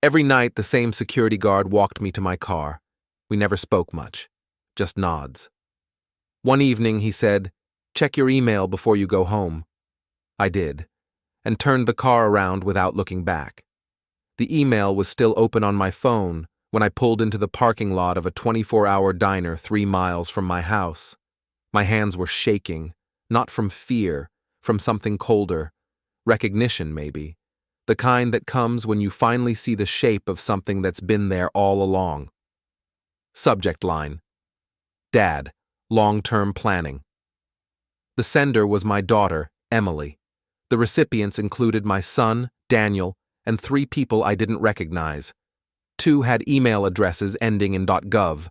Every night, the same security guard walked me to my car. We never spoke much, just nods. One evening, he said, "Check your email before you go home." I did, and turned the car around without looking back. The email was still open on my phone when I pulled into the parking lot of a 24-hour diner 3 miles from my house. My hands were shaking, not from fear, from something colder. Recognition, maybe. The kind that comes when you finally see the shape of something that's been there all along. Subject line: Dad, long-term planning. The sender was my daughter, Emily. The recipients included my son, Daniel, and 3 people I didn't recognize. 2 had email addresses ending in .gov.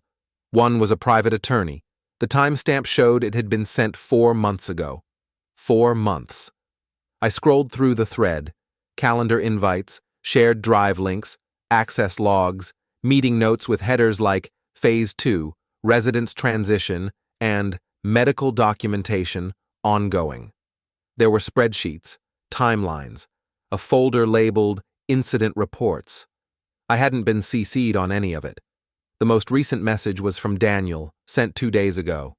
1 was a private attorney. The timestamp showed it had been sent 4 months ago. 4 months. I scrolled through the thread: calendar invites, shared drive links, access logs, meeting notes with headers like Phase 2, Residence Transition, and Medical Documentation, Ongoing. There were spreadsheets, timelines, a folder labeled Incident Reports. I hadn't been CC'd on any of it. The most recent message was from Daniel, sent 2 days ago.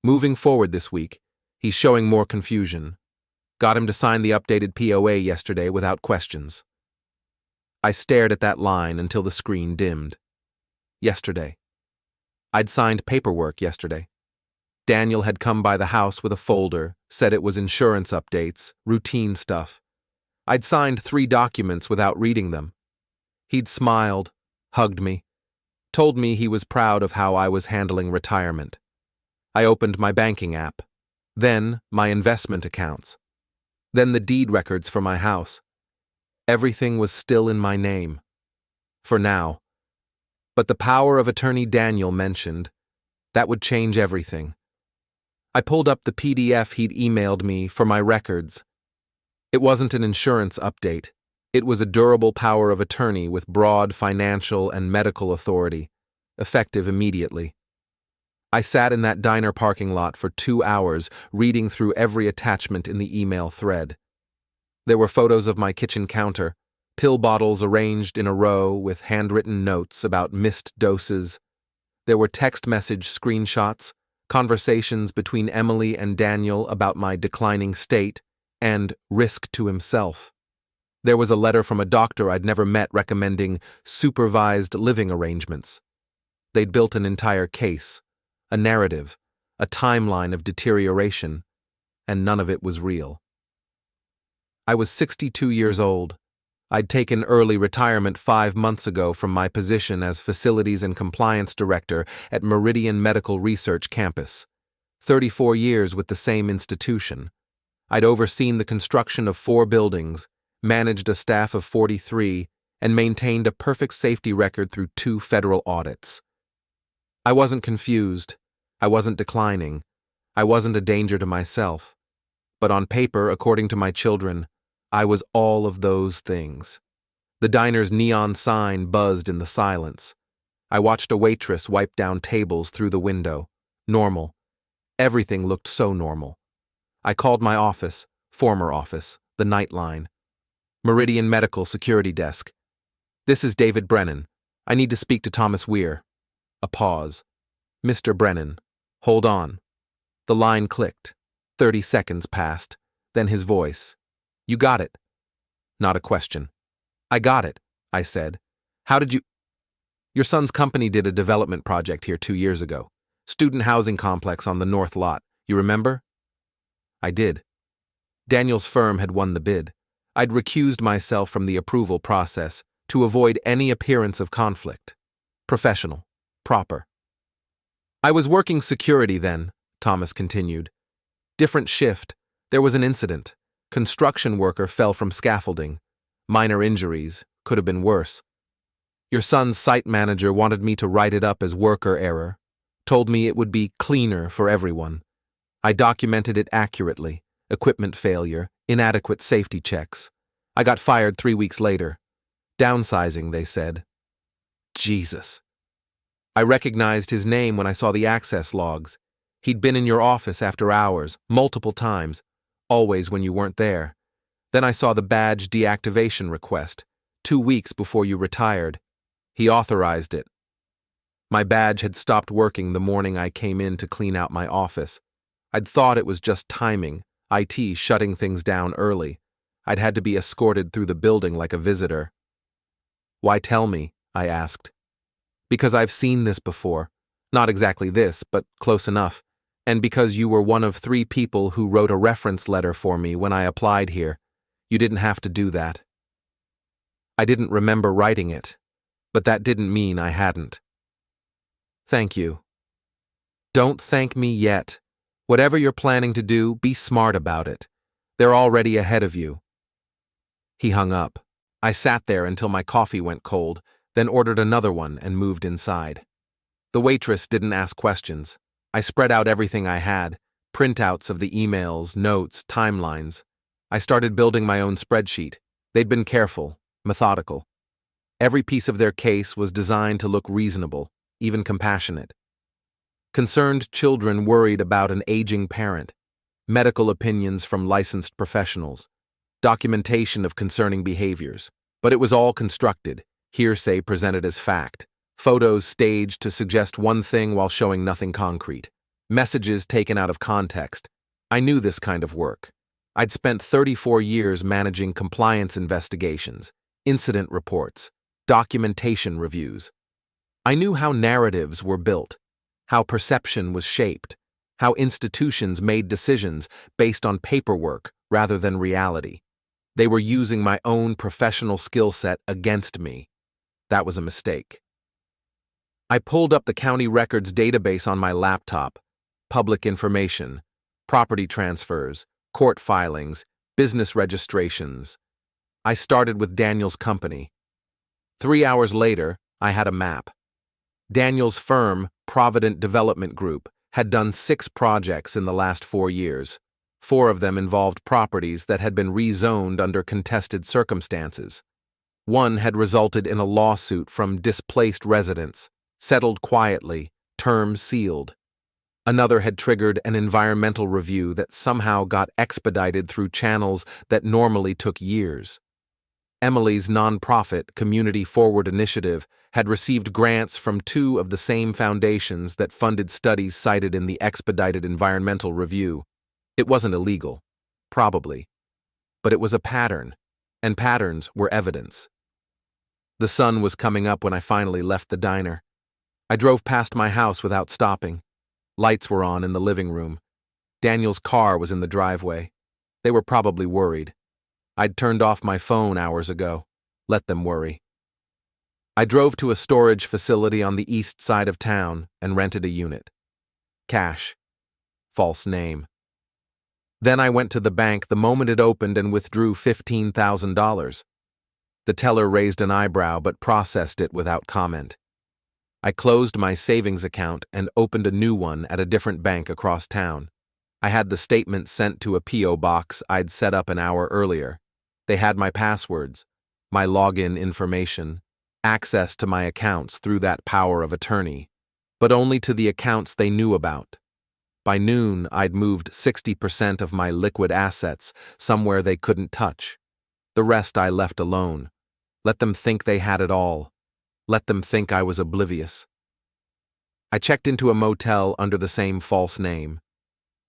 Moving forward this week, he's showing more confusion. Got him to sign the updated POA yesterday without questions. I stared at that line until the screen dimmed. Yesterday. I'd signed paperwork yesterday. Daniel had come by the house with a folder, said it was insurance updates, routine stuff. I'd signed 3 documents without reading them. He'd smiled, hugged me, told me he was proud of how I was handling retirement. I opened my banking app, then my investment accounts, then the deed records for my house. Everything was still in my name. For now. But the power of attorney Daniel mentioned, that would change everything. I pulled up the PDF he'd emailed me for my records. It wasn't an insurance update. It was a durable power of attorney with broad financial and medical authority, effective immediately. I sat in that diner parking lot for 2 hours, reading through every attachment in the email thread. There were photos of my kitchen counter, pill bottles arranged in a row with handwritten notes about missed doses. There were text message screenshots, conversations between Emily and Daniel about my declining state, and risk to himself. There was a letter from a doctor I'd never met recommending supervised living arrangements. They'd built an entire case, a narrative, a timeline of deterioration, and none of it was real. I was 62 years old. I'd taken early retirement 5 months ago from my position as Facilities and Compliance Director at Meridian Medical Research Campus. 34 years with the same institution. I'd overseen the construction of 4 buildings, managed a staff of 43, and maintained a perfect safety record through 2 federal audits. I wasn't confused. I wasn't declining. I wasn't a danger to myself. But on paper, according to my children, I was all of those things. The diner's neon sign buzzed in the silence. I watched a waitress wipe down tables through the window. Normal. Everything looked so normal. I called my office, former office, the Nightline. Meridian Medical Security Desk. "This is David Brennan. I need to speak to Thomas Weir." A pause. "Mr. Brennan. Hold on." The line clicked. 30 seconds passed. Then his voice. "You got it." Not a question. "I got it," I said. "How did you—" "Your son's company did a development project here 2 years ago. Student housing complex on the north lot. You remember?" I did. Daniel's firm had won the bid. I'd recused myself from the approval process to avoid any appearance of conflict. Professional. Proper. "I was working security then," Thomas continued. "Different shift. There was an incident. Construction worker fell from scaffolding. Minor injuries. Could have been worse. Your son's site manager wanted me to write it up as worker error. Told me it would be cleaner for everyone. I documented it accurately. Equipment failure, inadequate safety checks. I got fired 3 weeks later. Downsizing, they said. Jesus. I recognized his name when I saw the access logs. He'd been in your office after hours, multiple times, always when you weren't there. Then I saw the badge deactivation request. 2 weeks before you retired. He authorized it. My badge had stopped working the morning I came in to clean out my office. I'd thought it was just timing, IT shutting things down early. I'd had to be escorted through the building like a visitor. Why tell me? I asked. Because I've seen this before. Not exactly this, but close enough. And because you were one of 3 people who wrote a reference letter for me when I applied here. You didn't have to do that. I didn't remember writing it, but that didn't mean I hadn't. Thank you. Don't thank me yet. Whatever you're planning to do, be smart about it. They're already ahead of you. He hung up. I sat there until my coffee went cold, then ordered another one and moved inside. The waitress didn't ask questions. I spread out everything I had, printouts of the emails, notes, timelines. I started building my own spreadsheet. They'd been careful, methodical. Every piece of their case was designed to look reasonable, even compassionate. Concerned children worried about an aging parent, medical opinions from licensed professionals, documentation of concerning behaviors. But it was all constructed, hearsay presented as fact, photos staged to suggest one thing while showing nothing concrete, messages taken out of context. I knew this kind of work. I'd spent 34 years managing compliance investigations, incident reports, documentation reviews. I knew how narratives were built, how perception was shaped, how institutions made decisions based on paperwork rather than reality. They were using my own professional skill set against me. That was a mistake. I pulled up the county records database on my laptop, public information, property transfers, court filings, business registrations. I started with Daniel's company. 3 hours later, I had a map. Daniel's firm, Provident Development Group, had done 6 projects in the last 4 years. 4 of them involved properties that had been rezoned under contested circumstances. One had resulted in a lawsuit from displaced residents, settled quietly, term sealed. Another had triggered an environmental review that somehow got expedited through channels that normally took years. Emily's nonprofit Community Forward Initiative had received grants from 2 of the same foundations that funded studies cited in the expedited environmental review. It wasn't illegal, probably, but it was a pattern, and patterns were evidence. The sun was coming up when I finally left the diner. I drove past my house without stopping. Lights were on in the living room. Daniel's car was in the driveway. They were probably worried. I'd turned off my phone hours ago. Let them worry. I drove to a storage facility on the east side of town and rented a unit. Cash. False name. Then I went to the bank the moment it opened and withdrew $15,000. The teller raised an eyebrow but processed it without comment. I closed my savings account and opened a new one at a different bank across town. I had the statement sent to a P.O. box I'd set up an hour earlier. They had my passwords, my login information, access to my accounts through that power of attorney, but only to the accounts they knew about. By noon, I'd moved 60% of my liquid assets somewhere they couldn't touch. The rest I left alone. Let them think they had it all. Let them think I was oblivious. I checked into a motel under the same false name.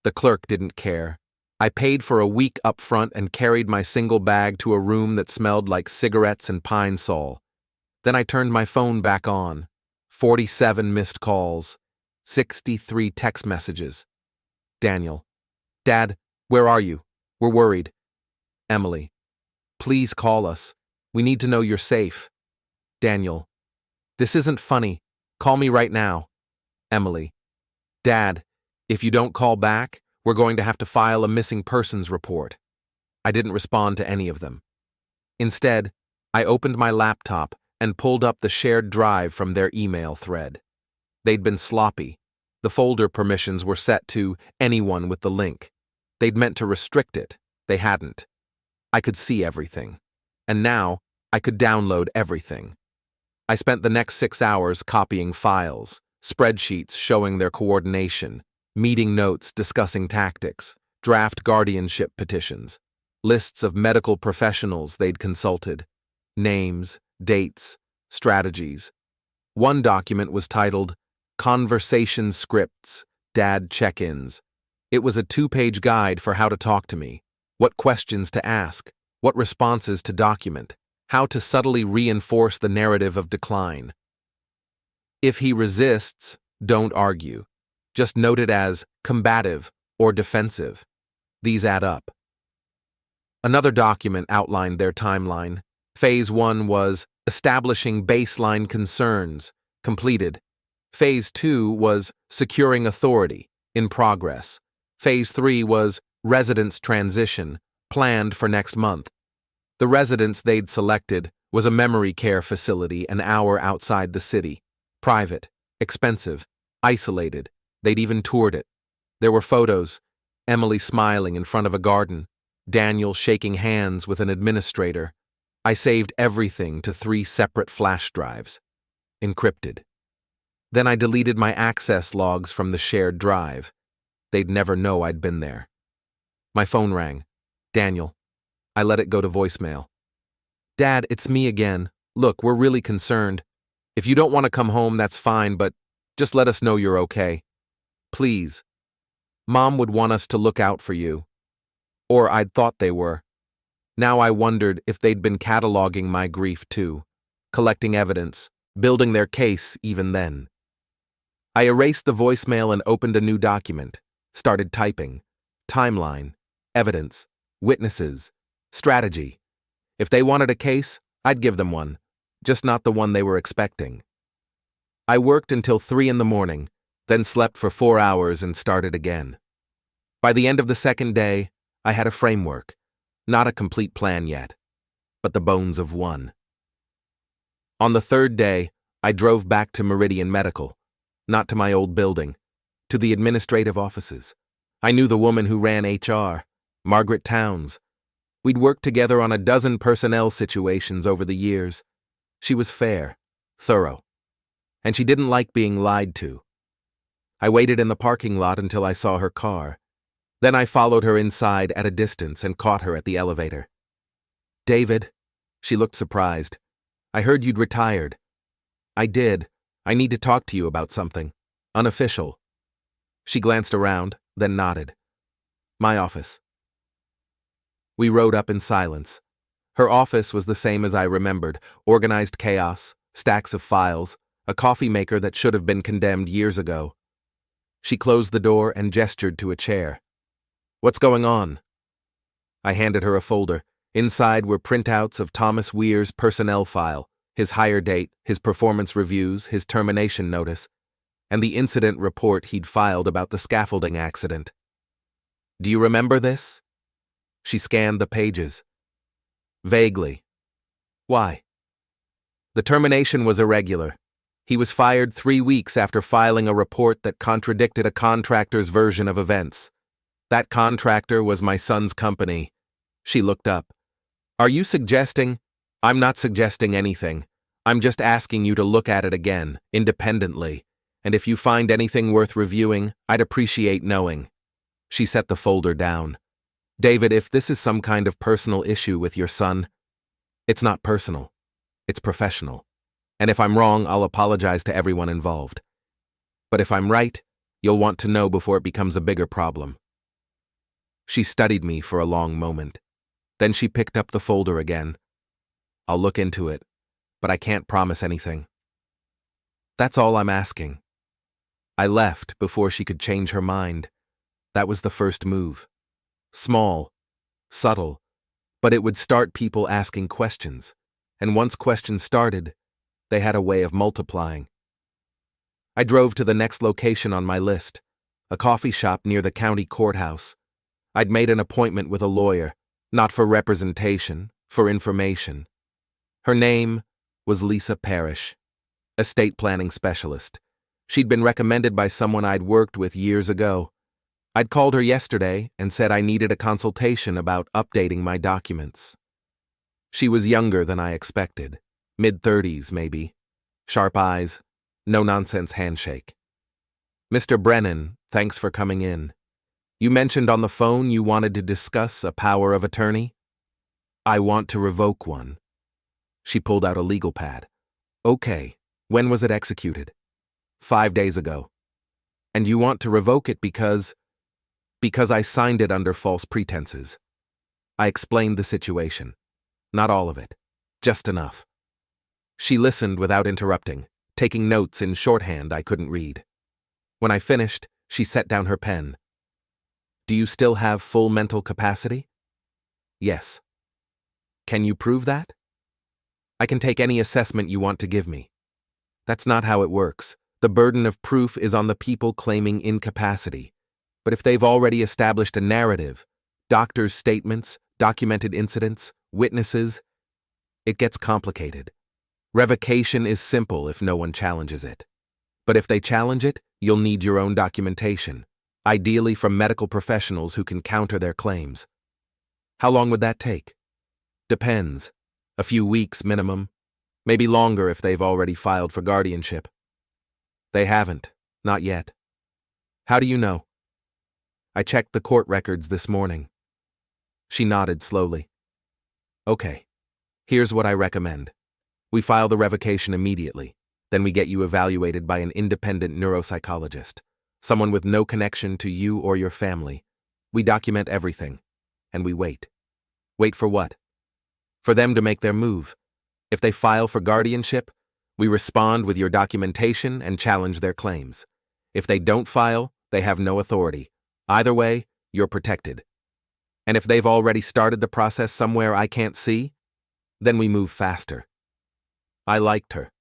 The clerk didn't care. I paid for a week up front and carried my single bag to a room that smelled like cigarettes and pine sol. Then I turned my phone back on. 47 missed calls. 63 text messages. Daniel. Dad, where are you? We're worried. Emily. Please call us. We need to know you're safe. Daniel. This isn't funny. Call me right now. Emily. Dad, if you don't call back, we're going to have to file a missing persons report. I didn't respond to any of them. Instead, I opened my laptop and pulled up the shared drive from their email thread. They'd been sloppy. The folder permissions were set to anyone with the link. They'd meant to restrict it. They hadn't. I could see everything. And now, I could download everything. I spent the next 6 hours copying files, spreadsheets showing their coordination, meeting notes discussing tactics, draft guardianship petitions, lists of medical professionals they'd consulted. names, dates, strategies. One document was titled Conversation Scripts, Dad Check-ins. It was a 2-page guide for how to talk to me, what questions to ask, what responses to document, how to subtly reinforce the narrative of decline. If he resists, don't argue. Just note it as combative or defensive. These add up. Another document outlined their timeline. Phase 1 was establishing baseline concerns, completed. Phase 2 was securing authority, in progress. Phase 3 was residence transition, planned for next month. The residence they'd selected was a memory care facility an hour outside the city. Private, expensive, isolated. They'd even toured it. There were photos, Emily smiling in front of a garden, Daniel shaking hands with an administrator. I saved everything to 3 separate flash drives, encrypted. Then I deleted my access logs from the shared drive. They'd never know I'd been there. My phone rang. Daniel. I let it go to voicemail. Dad, it's me again. Look, we're really concerned. If you don't want to come home, that's fine, but just let us know you're okay. Please. Mom would want us to look out for you. Or I'd thought they were. Now I wondered if they'd been cataloging my grief too, collecting evidence, building their case even then. I erased the voicemail and opened a new document, started typing. Timeline, evidence, witnesses, strategy. If they wanted a case, I'd give them one, just not the one they were expecting. I worked until 3 a.m, then slept for 4 hours and started again. By the end of the second day, I had a framework, not a complete plan yet, but the bones of one. On the third day, I drove back to Meridian Medical, not to my old building, to the administrative offices. I knew the woman who ran HR, Margaret Towns. We'd worked together on a dozen personnel situations over the years. She was fair, thorough, and she didn't like being lied to. I waited in the parking lot until I saw her car. Then I followed her inside at a distance and caught her at the elevator. David, she looked surprised. I heard you'd retired. I did. I need to talk to you about something. Unofficial. She glanced around, then nodded. My office. We rode up in silence. Her office was the same as I remembered, organized chaos, stacks of files, a coffee maker that should have been condemned years ago. She closed the door and gestured to a chair. What's going on? I handed her a folder. Inside were printouts of Thomas Weir's personnel file, his hire date, his performance reviews, his termination notice, and the incident report he'd filed about the scaffolding accident. Do you remember this? She scanned the pages. Vaguely. Why? The termination was irregular. He was fired 3 weeks after filing a report that contradicted a contractor's version of events. That contractor was my son's company. She looked up. Are you suggesting? I'm not suggesting anything. I'm just asking you to look at it again, independently. And if you find anything worth reviewing, I'd appreciate knowing. She set the folder down. David, if this is some kind of personal issue with your son, it's not personal. It's professional. And if I'm wrong, I'll apologize to everyone involved. But if I'm right, you'll want to know before it becomes a bigger problem. She studied me for a long moment. Then she picked up the folder again. I'll look into it, but I can't promise anything. That's all I'm asking. I left before she could change her mind. That was the first move. Small, subtle, but it would start people asking questions. And once questions started, they had a way of multiplying. I drove to the next location on my list, a coffee shop near the county courthouse. I'd made an appointment with a lawyer, not for representation, for information. Her name was Lisa Parrish, estate planning specialist. She'd been recommended by someone I'd worked with years ago. I'd called her yesterday and said I needed a consultation about updating my documents. She was younger than I expected, mid-30s maybe, sharp eyes, no-nonsense handshake. Mr. Brennan, thanks for coming in. You mentioned on the phone you wanted to discuss a power of attorney? I want to revoke one. She pulled out a legal pad. Okay, when was it executed? 5 days ago. And you want to revoke it because I signed it under false pretenses. I explained the situation. Not all of it. Just enough. She listened without interrupting, taking notes in shorthand I couldn't read. When I finished, she set down her pen. Do you still have full mental capacity? Yes. Can you prove that? I can take any assessment you want to give me. That's not how it works. The burden of proof is on the people claiming incapacity. But if they've already established a narrative, doctors' statements, documented incidents, witnesses, it gets complicated. Revocation is simple if no one challenges it. But if they challenge it, you'll need your own documentation, ideally from medical professionals who can counter their claims. How long would that take? Depends. A few weeks minimum. Maybe longer if they've already filed for guardianship. They haven't. Not yet. How do you know? I checked the court records this morning. She nodded slowly. Okay. Here's what I recommend. We file the revocation immediately. Then we get you evaluated by an independent neuropsychologist, someone with no connection to you or your family. We document everything. And we wait. Wait for what? For them to make their move. If they file for guardianship, we respond with your documentation and challenge their claims. If they don't file, they have no authority. Either way, you're protected. And if they've already started the process somewhere I can't see, then we move faster. I liked her.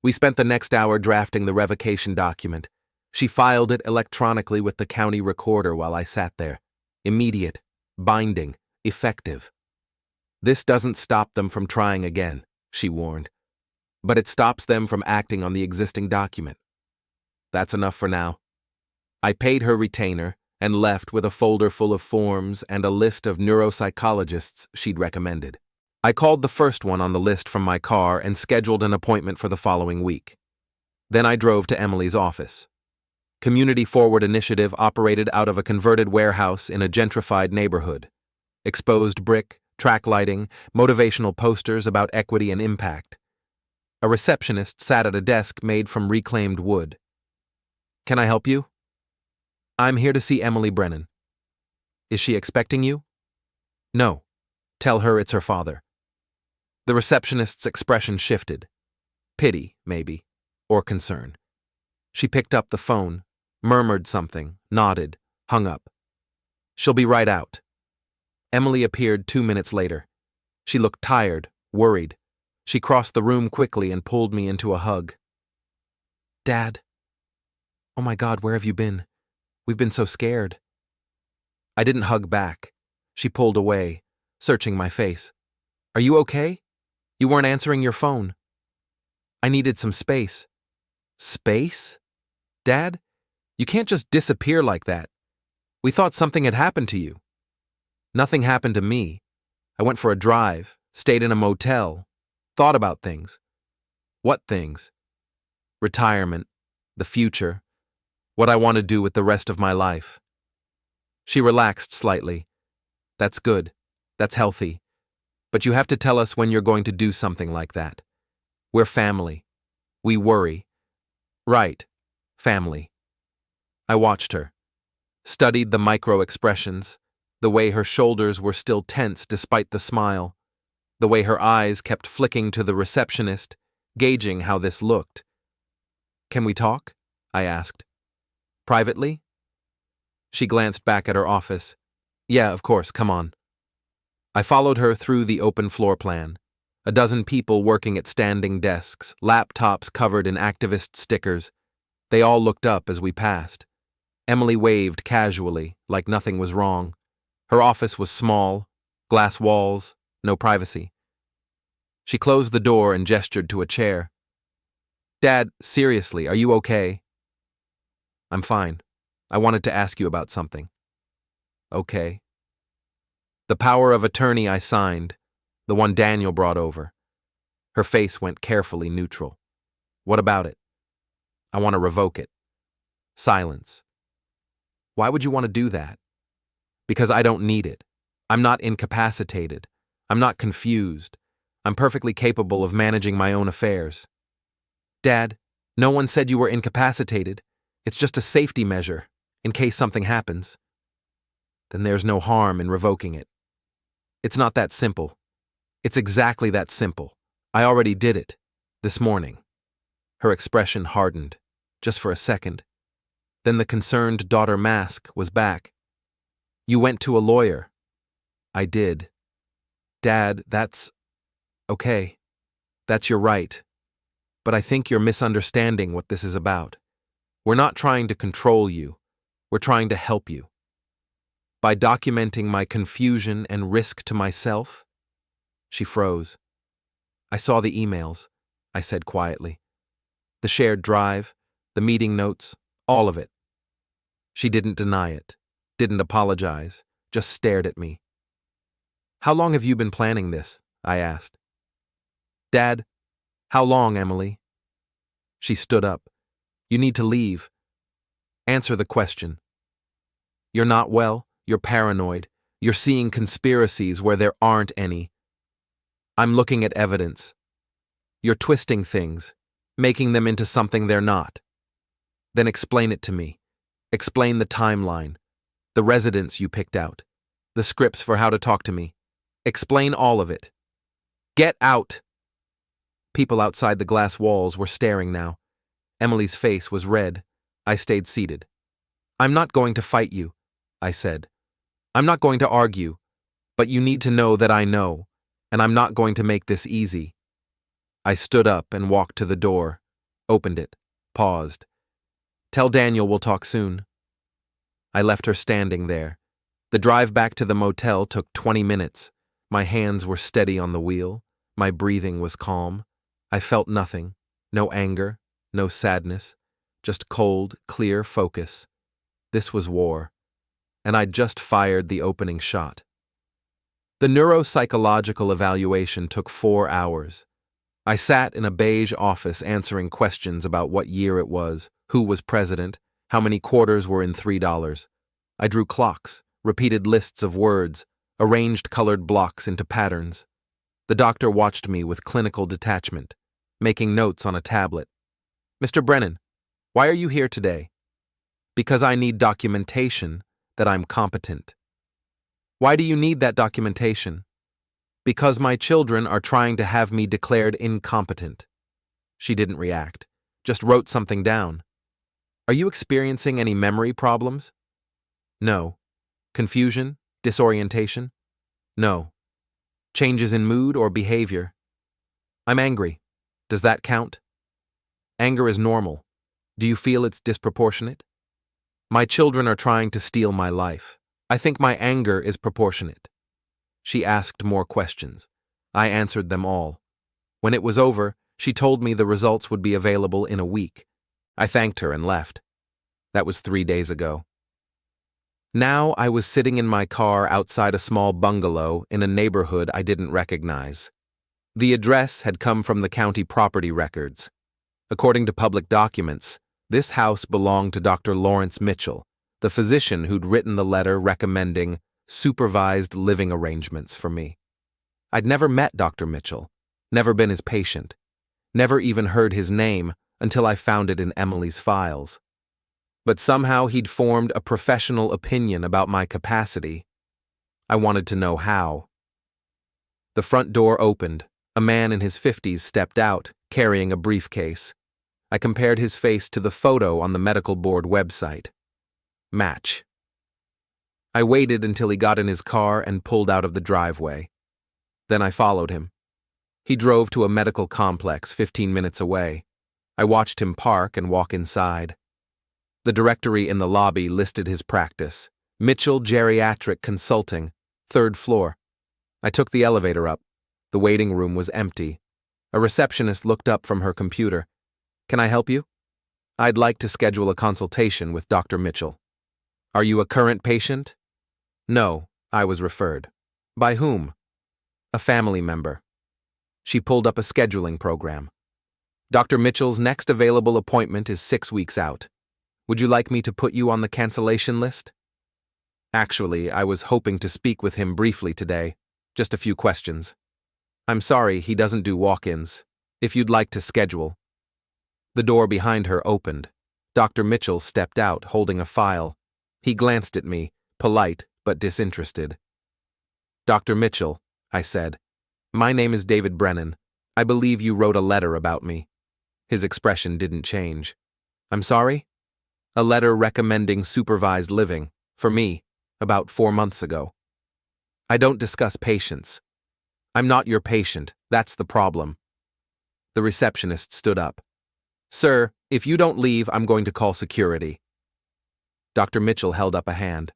We spent the next hour drafting the revocation document. She filed it electronically with the county recorder while I sat there. Immediate, binding, effective. This doesn't stop them from trying again, she warned. But it stops them from acting on the existing document. That's enough for now. I paid her retainer and left with a folder full of forms and a list of neuropsychologists she'd recommended. I called the first one on the list from my car and scheduled an appointment for the following week. Then I drove to Emily's office. Community Forward Initiative operated out of a converted warehouse in a gentrified neighborhood. Exposed brick, track lighting, motivational posters about equity and impact. A receptionist sat at a desk made from reclaimed wood. Can I help you? I'm here to see Emily Brennan. Is she expecting you? No. Tell her it's her father. The receptionist's expression shifted. Pity, maybe, or concern. She picked up the phone, murmured something, nodded, hung up. She'll be right out. Emily appeared 2 minutes later. She looked tired, worried. She crossed the room quickly and pulled me into a hug. Dad. Oh my God, where have you been? We've been so scared. I didn't hug back. She pulled away, searching my face. Are you okay? You weren't answering your phone. I needed some space. Space? Dad? You can't just disappear like that. We thought something had happened to you. Nothing happened to me. I went for a drive, stayed in a motel, thought about things. What things? Retirement, the future, what I want to do with the rest of my life. She relaxed slightly. That's good. That's healthy. But you have to tell us when you're going to do something like that. We're family. We worry. Right. Family. I watched her. Studied the micro-expressions, the way her shoulders were still tense despite the smile, the way her eyes kept flicking to the receptionist, gauging how this looked. Can we talk? I asked. Privately? She glanced back at her office. Yeah, of course, come on. I followed her through the open floor plan. A dozen people working at standing desks, laptops covered in activist stickers. They all looked up as we passed. Emily waved casually, like nothing was wrong. Her office was small, glass walls, no privacy. She closed the door and gestured to a chair. Dad, seriously, are you okay? I'm fine. I wanted to ask you about something. Okay. The power of attorney I signed, the one Daniel brought over. Her face went carefully neutral. What about it? I want to revoke it. Silence. Why would you want to do that? Because I don't need it. I'm not incapacitated. I'm not confused. I'm perfectly capable of managing my own affairs. Dad, no one said you were incapacitated. It's just a safety measure, in case something happens. Then there's no harm in revoking it. It's not that simple. It's exactly that simple. I already did it, this morning. Her expression hardened, just for a second. Then the concerned daughter mask was back. You went to a lawyer. I did. Dad, that's okay. That's your right. But I think you're misunderstanding what this is about. We're not trying to control you. We're trying to help you. By documenting my confusion and risk to myself. She froze. I saw the emails, I said quietly. The shared drive, the meeting notes, all of it. She didn't deny it, didn't apologize, just stared at me. How long have you been planning this? I asked. Dad, how long, Emily? She stood up. You need to leave. Answer the question. You're not well, you're paranoid, you're seeing conspiracies where there aren't any. I'm looking at evidence. You're twisting things, making them into something they're not. Then explain it to me. Explain the timeline, the residence you picked out, the scripts for how to talk to me. Explain all of it. Get out! People outside the glass walls were staring now. Emily's face was red. I stayed seated. I'm not going to fight you, I said. I'm not going to argue, but you need to know that I know, and I'm not going to make this easy. I stood up and walked to the door, opened it, paused. Tell Daniel we'll talk soon. I left her standing there. The drive back to the motel took 20 minutes. My hands were steady on the wheel. My breathing was calm. I felt nothing, no anger, no sadness, just cold, clear focus. This was war, and I'd just fired the opening shot. The neuropsychological evaluation took 4 hours. I sat in a beige office answering questions about what year it was, who was president, how many quarters were in $3. I drew clocks, repeated lists of words, arranged colored blocks into patterns. The doctor watched me with clinical detachment, making notes on a tablet. Mr. Brennan, why are you here today? Because I need documentation that I'm competent. Why do you need that documentation? Because my children are trying to have me declared incompetent. She didn't react, just wrote something down. Are you experiencing any memory problems? No. Confusion? Disorientation? No. Changes in mood or behavior? I'm angry. Does that count? Anger is normal. Do you feel it's disproportionate? My children are trying to steal my life. I think my anger is proportionate. She asked more questions. I answered them all. When it was over, she told me the results would be available in a week. I thanked her and left. That was 3 days ago. Now I was sitting in my car outside a small bungalow in a neighborhood I didn't recognize. The address had come from the county property records. According to public documents, this house belonged to Dr. Lawrence Mitchell, the physician who'd written the letter recommending supervised living arrangements for me. I'd never met Dr. Mitchell, never been his patient, never even heard his name until I found it in Emily's files. But somehow he'd formed a professional opinion about my capacity. I wanted to know how. The front door opened. A man in his 50s stepped out, carrying a briefcase. I compared his face to the photo on the medical board website. Match. I waited until he got in his car and pulled out of the driveway. Then I followed him. He drove to a medical complex 15 minutes away. I watched him park and walk inside. The directory in the lobby listed his practice, Mitchell Geriatric Consulting, 3rd floor. I took the elevator up. The waiting room was empty. A receptionist looked up from her computer. Can I help you? I'd like to schedule a consultation with Dr. Mitchell. Are you a current patient? No, I was referred. By whom? A family member. She pulled up a scheduling program. Dr. Mitchell's next available appointment is 6 weeks out. Would you like me to put you on the cancellation list? Actually, I was hoping to speak with him briefly today. Just a few questions. I'm sorry, he doesn't do walk-ins. If you'd like to schedule. The door behind her opened. Dr. Mitchell stepped out, holding a file. He glanced at me, polite but disinterested. Dr. Mitchell, I said, my name is David Brennan. I believe you wrote a letter about me. His expression didn't change. I'm sorry? A letter recommending supervised living, for me, about 4 months ago. I don't discuss patients. I'm not your patient, that's the problem. The receptionist stood up. Sir, if you don't leave, I'm going to call security. Dr. Mitchell held up a hand.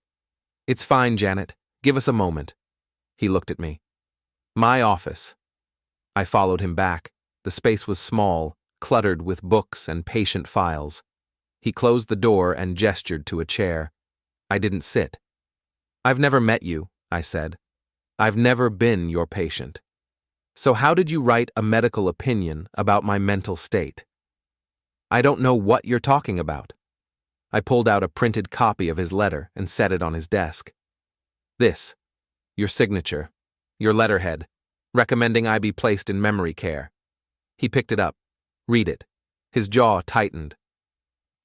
It's fine, Janet. Give us a moment. He looked at me. My office. I followed him back. The space was small, cluttered with books and patient files. He closed the door and gestured to a chair. I didn't sit. I've never met you, I said. I've never been your patient. So how did you write a medical opinion about my mental state? I don't know what you're talking about. I pulled out a printed copy of his letter and set it on his desk. This, your signature, your letterhead, recommending I be placed in memory care. He picked it up. Read it. His jaw tightened.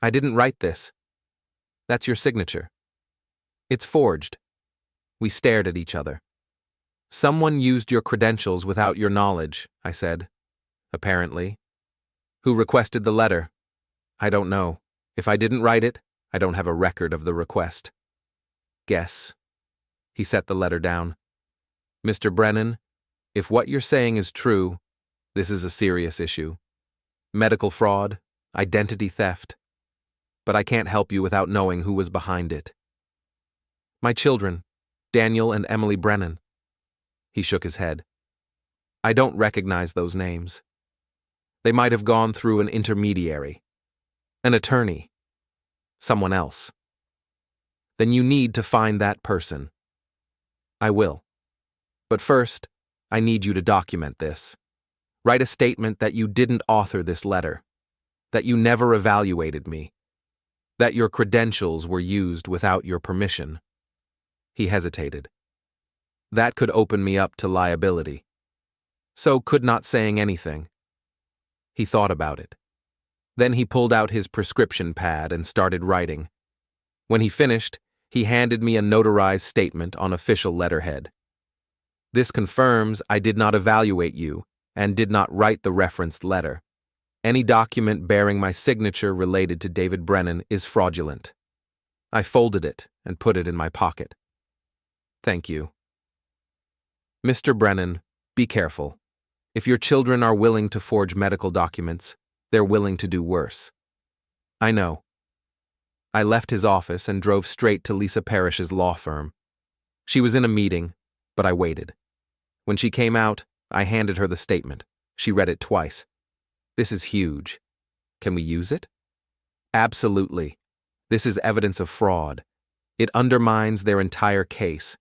I didn't write this. That's your signature. It's forged. We stared at each other. Someone used your credentials without your knowledge, I said. Apparently. Who requested the letter? I don't know. If I didn't write it, I don't have a record of the request. Guess. He set the letter down. Mr. Brennan, if what you're saying is true, this is a serious issue. Medical fraud, identity theft. But I can't help you without knowing who was behind it. My children, Daniel and Emily Brennan. He shook his head. I don't recognize those names. They might have gone through an intermediary, an attorney, someone else. Then you need to find that person. I will. But first, I need you to document this. Write a statement that you didn't author this letter, that you never evaluated me, that your credentials were used without your permission. He hesitated. That could open me up to liability. So could not saying anything. He thought about it. Then he pulled out his prescription pad and started writing. When he finished, he handed me a notarized statement on official letterhead. This confirms I did not evaluate you and did not write the referenced letter. Any document bearing my signature related to David Brennan is fraudulent. I folded it and put it in my pocket. Thank you. Mr. Brennan, be careful. If your children are willing to forge medical documents, they're willing to do worse. I know. I left his office and drove straight to Lisa Parrish's law firm. She was in a meeting, but I waited. When she came out, I handed her the statement. She read it twice. This is huge. Can we use it? Absolutely. This is evidence of fraud. It undermines their entire case.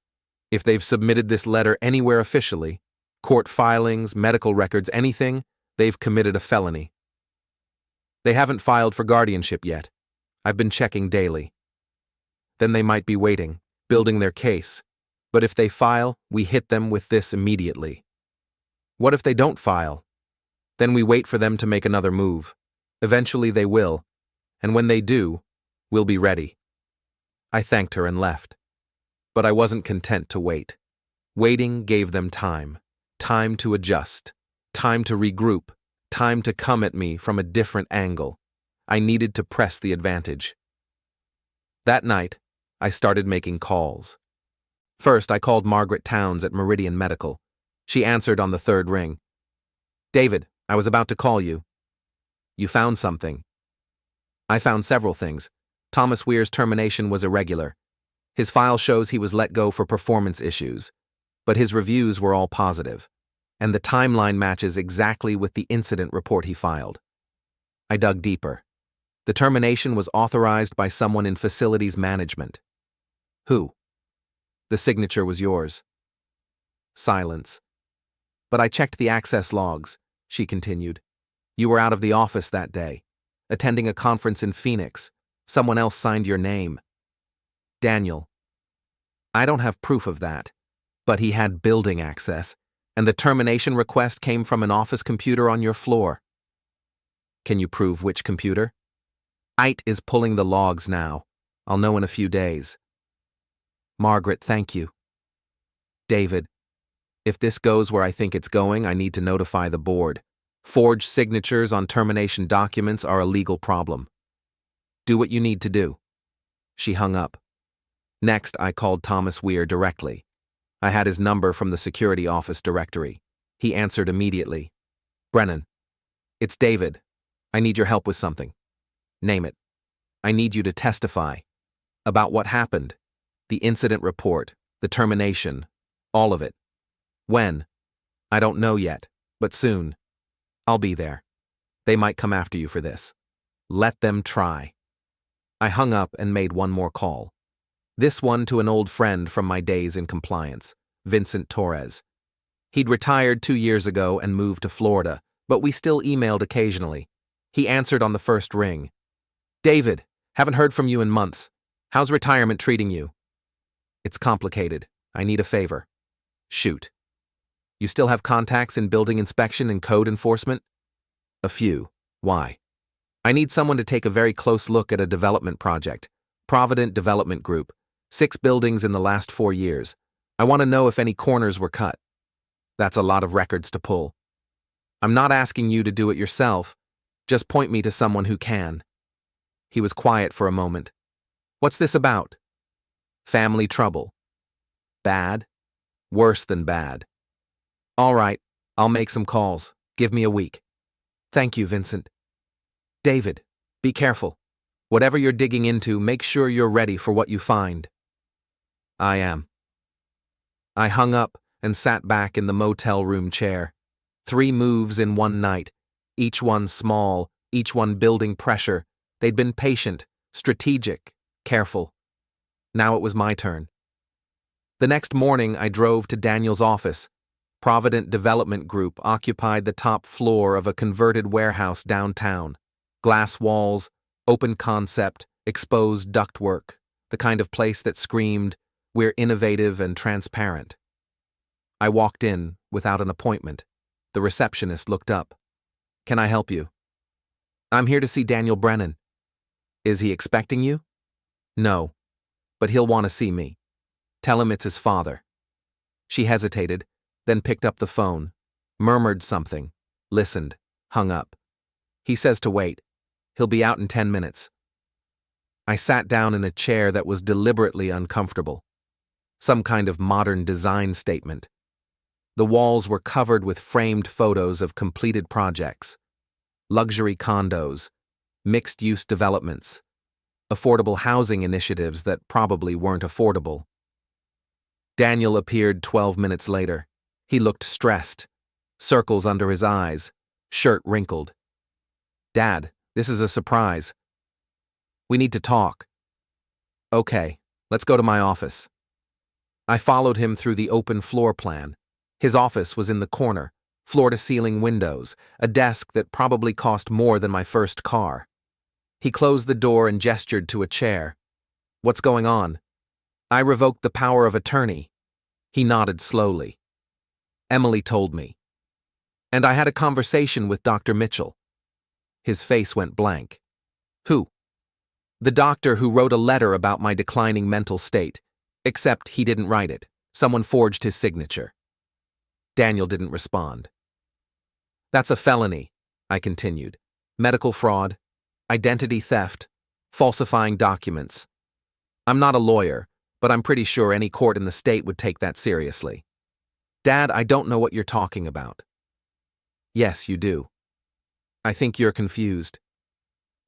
If they've submitted this letter anywhere officially, court filings, medical records, anything, they've committed a felony. They haven't filed for guardianship yet. I've been checking daily. Then they might be waiting, building their case. But if they file, we hit them with this immediately. What if they don't file? Then we wait for them to make another move. Eventually they will, and when they do, we'll be ready. I thanked her and left. But I wasn't content to wait. Waiting gave them time. Time to adjust. Time to regroup. Time to come at me from a different angle. I needed to press the advantage. That night, I started making calls. First, I called Margaret Towns at Meridian Medical. She answered on the third ring. David, I was about to call you. You found something. I found several things. Thomas Weir's termination was irregular. His file shows he was let go for performance issues, but his reviews were all positive, and the timeline matches exactly with the incident report he filed. I dug deeper. The termination was authorized by someone in facilities management. Who? The signature was yours. Silence. But I checked the access logs, she continued. You were out of the office that day, attending a conference in Phoenix. Someone else signed your name. Daniel. I don't have proof of that, but he had building access, And the termination request came from an office computer on your floor. Can you prove which computer? IT is pulling the logs now. I'll know in a few days. Margaret, thank you. David, if this goes where I think it's going, I need to notify the board. Forged signatures on termination documents are a legal problem. Do what you need to do. She hung up. Next, I called Thomas Weir directly. I had his number from the security office directory. He answered immediately. Brennan, it's David. I need your help with something. Name it. I need you to testify. About what happened. The incident report, the termination, all of it. When? I don't know yet, but soon. I'll be there. They might come after you for this. Let them try. I hung up and made one more call. This one to an old friend from my days in compliance, Vincent Torres. He'd retired 2 years ago and moved to Florida, but we still emailed occasionally. He answered on the first ring. David, haven't heard from you in months. How's retirement treating you? It's complicated. I need a favor. Shoot. You still have contacts in building inspection and code enforcement? A few. Why? I need someone to take a very close look at a development project. Provident Development Group. 6 buildings in the last 4 years. I want to know if any corners were cut. That's a lot of records to pull. I'm not asking you to do it yourself. Just point me to someone who can. He was quiet for a moment. What's this about? Family trouble. Bad? Worse than bad. All right, I'll make some calls. Give me a week. Thank you, Vincent. David, be careful. Whatever you're digging into, make sure you're ready for what you find. I am. I hung up and sat back in the motel room chair. 3 moves in one night, each one small, each one building pressure. They'd been patient, strategic, careful. Now it was my turn. The next morning, I drove to Daniel's office. Provident Development Group occupied the top floor of a converted warehouse downtown. Glass walls, open concept, exposed ductwork, the kind of place that screamed, "We're innovative and transparent." I walked in without an appointment. The receptionist looked up. Can I help you? I'm here to see Daniel Brennan. Is he expecting you? No, but he'll want to see me. Tell him it's his father. She hesitated, then picked up the phone, murmured something, listened, hung up. He says to wait. He'll be out in 10 minutes. I sat down in a chair that was deliberately uncomfortable. Some kind of modern design statement. The walls were covered with framed photos of completed projects. Luxury condos, mixed-use developments, affordable housing initiatives that probably weren't affordable. Daniel appeared 12 minutes later. He looked stressed, circles under his eyes, shirt wrinkled. Dad, this is a surprise. We need to talk. Okay, let's go to my office. I followed him through the open floor plan. His office was in the corner, floor-to-ceiling windows, a desk that probably cost more than my first car. He closed the door and gestured to a chair. What's going on? I revoked the power of attorney. He nodded slowly. Emily told me. And I had a conversation with Dr. Mitchell. His face went blank. Who? The doctor who wrote a letter about my declining mental state, except he didn't write it. Someone forged his signature. Daniel didn't respond. That's a felony, I continued. Medical fraud, identity theft, falsifying documents. I'm not a lawyer, but I'm pretty sure any court in the state would take that seriously. Dad, I don't know what you're talking about. Yes, you do. I think you're confused.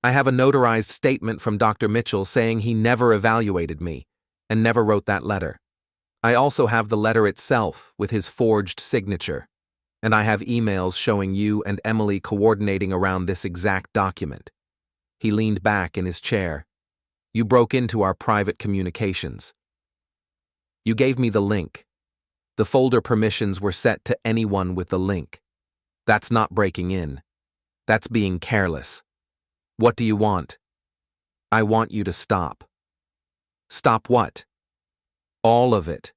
I have a notarized statement from Dr. Mitchell saying he never evaluated me and never wrote that letter. I also have the letter itself with his forged signature, and I have emails showing you and Emily coordinating around this exact document. He leaned back in his chair. You broke into our private communications. You gave me the link. The folder permissions were set to anyone with the link. That's not breaking in. That's being careless. What do you want? I want you to stop. Stop what? All of it.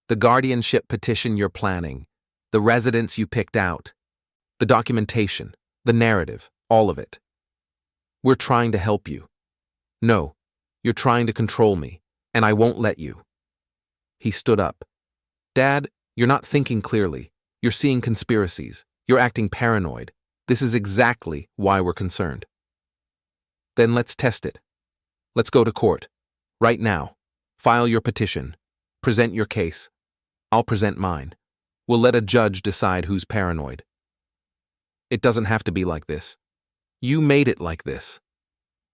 The guardianship petition you're planning. The residents you picked out. The documentation. The narrative. All of it. We're trying to help you. No, you're trying to control me, and I won't let you. He stood up. Dad, you're not thinking clearly. You're seeing conspiracies. You're acting paranoid. This is exactly why we're concerned. Then let's test it. Let's go to court. Right now. File your petition. Present your case. I'll present mine. We'll let a judge decide who's paranoid. It doesn't have to be like this. You made it like this.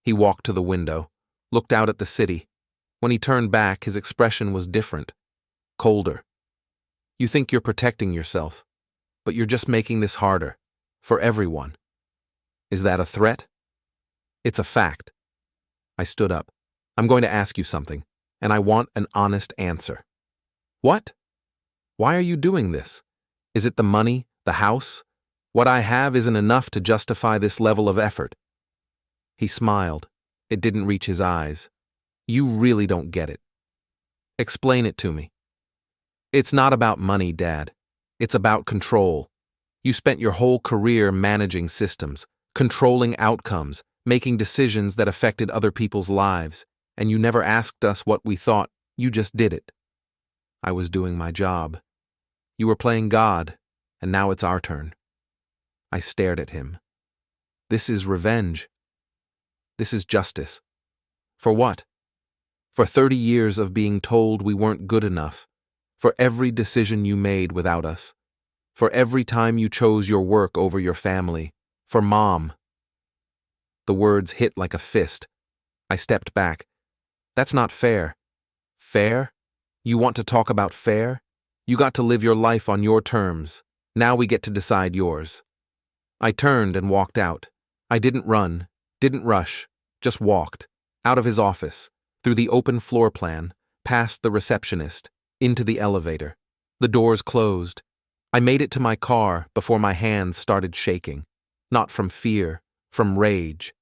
He walked to the window, looked out at the city. When he turned back, his expression was different, colder. You think you're protecting yourself, but you're just making this harder, for everyone. Is that a threat? It's a fact. I stood up. I'm going to ask you something, and I want an honest answer. What? Why are you doing this? Is it the money, the house? What I have isn't enough to justify this level of effort. He smiled. It didn't reach his eyes. You really don't get it. Explain it to me. It's not about money, Dad. It's about control. You spent your whole career managing systems, controlling outcomes, making decisions that affected other people's lives, and you never asked us what we thought. You just did it. I was doing my job. You were playing God, and now it's our turn. I stared at him. This is revenge. This is justice. For what? For 30 years of being told we weren't good enough. For every decision you made without us. For every time you chose your work over your family. For Mom. The words hit like a fist. I stepped back. That's not fair. Fair? You want to talk about fair? You got to live your life on your terms. Now we get to decide yours. I turned and walked out. I didn't run, didn't rush, just walked. Out of his office, through the open floor plan, past the receptionist, into the elevator. The doors closed. I made it to my car before my hands started shaking. Not from fear, from rage.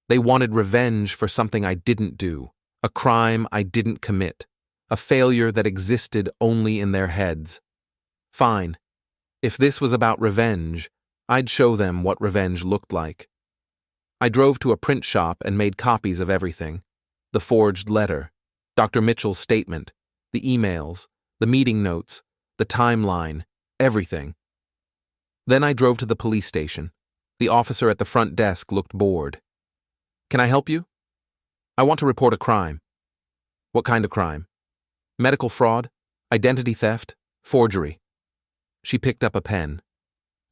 They wanted revenge for something I didn't do, a crime I didn't commit, a failure that existed only in their heads. Fine. If this was about revenge, I'd show them what revenge looked like. I drove to a print shop and made copies of everything. The forged letter, Dr. Mitchell's statement, the emails, the meeting notes, the timeline, everything. Then I drove to the police station. The officer at the front desk looked bored. Can I help you? I want to report a crime. What kind of crime? Medical fraud, identity theft, forgery. She picked up a pen.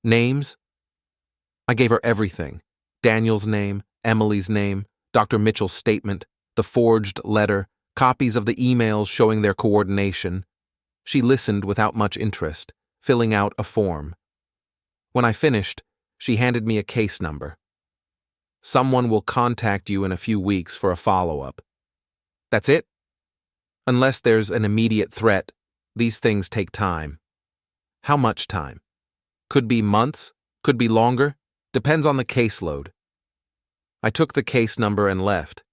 Names? I gave her everything. Daniel's name, Emily's name, Dr. Mitchell's statement, the forged letter, copies of the emails showing their coordination. She listened without much interest, filling out a form. When I finished, she handed me a case number. Someone will contact you in a few weeks for a follow-up. That's it? Unless there's an immediate threat, these things take time. How much time? Could be months, could be longer, depends on the caseload. I took the case number and left.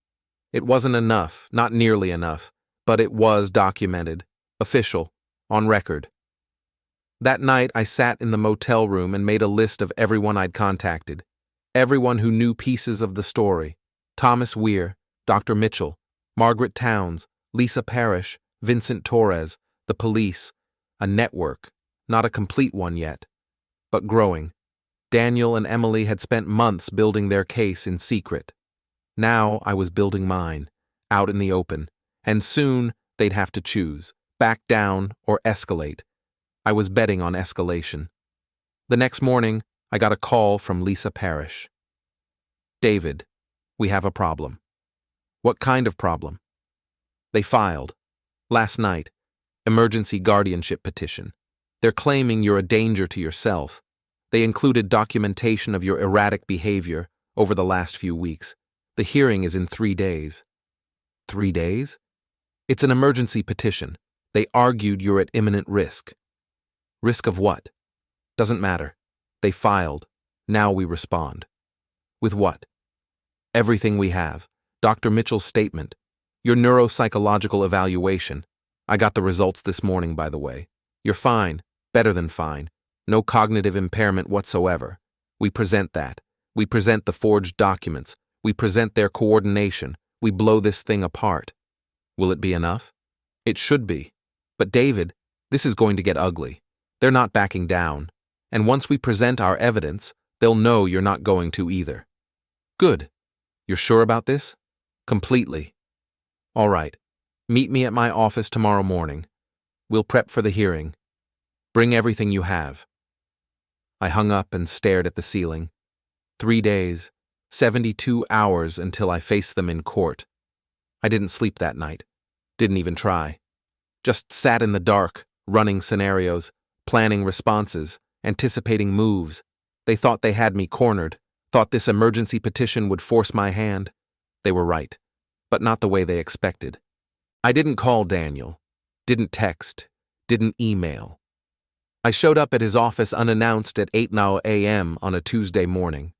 It wasn't enough, not nearly enough, but it was documented, official, on record. That night I sat in the motel room and made a list of everyone I'd contacted, everyone who knew pieces of the story. Thomas Weir, Dr. Mitchell, Margaret Towns, Lisa Parrish, Vincent Torres, the police, a network, not a complete one yet, but growing. Daniel and Emily had spent months building their case in secret. Now I was building mine, out in the open, and soon they'd have to choose, back down or escalate. I was betting on escalation. The next morning, I got a call from Lisa Parrish. David, we have a problem. What kind of problem? They filed, last night, emergency guardianship petition. They're claiming you're a danger to yourself. They included documentation of your erratic behavior over the last few weeks. The hearing is in 3 days. 3 days? It's an emergency petition. They argued you're at imminent risk. Risk of what? Doesn't matter. They filed. Now we respond. With what? Everything we have. Dr. Mitchell's statement. Your neuropsychological evaluation. I got the results this morning, by the way. You're fine. Better than fine. No cognitive impairment whatsoever. We present that. We present the forged documents. We present their coordination. We blow this thing apart. Will it be enough? It should be. But David, this is going to get ugly. They're not backing down. And once we present our evidence, they'll know you're not going to either. Good. You're sure about this? Completely. All right. Meet me at my office tomorrow morning. We'll prep for the hearing. Bring everything you have. I hung up and stared at the ceiling. 3 days, 72 hours until I faced them in court. I didn't sleep that night. Didn't even try. Just sat in the dark, running scenarios, planning responses, anticipating moves. They thought they had me cornered, thought this emergency petition would force my hand. They were right, but not the way they expected. I didn't call Daniel, didn't text, didn't email. I showed up at his office unannounced at 8 a.m. on a Tuesday morning.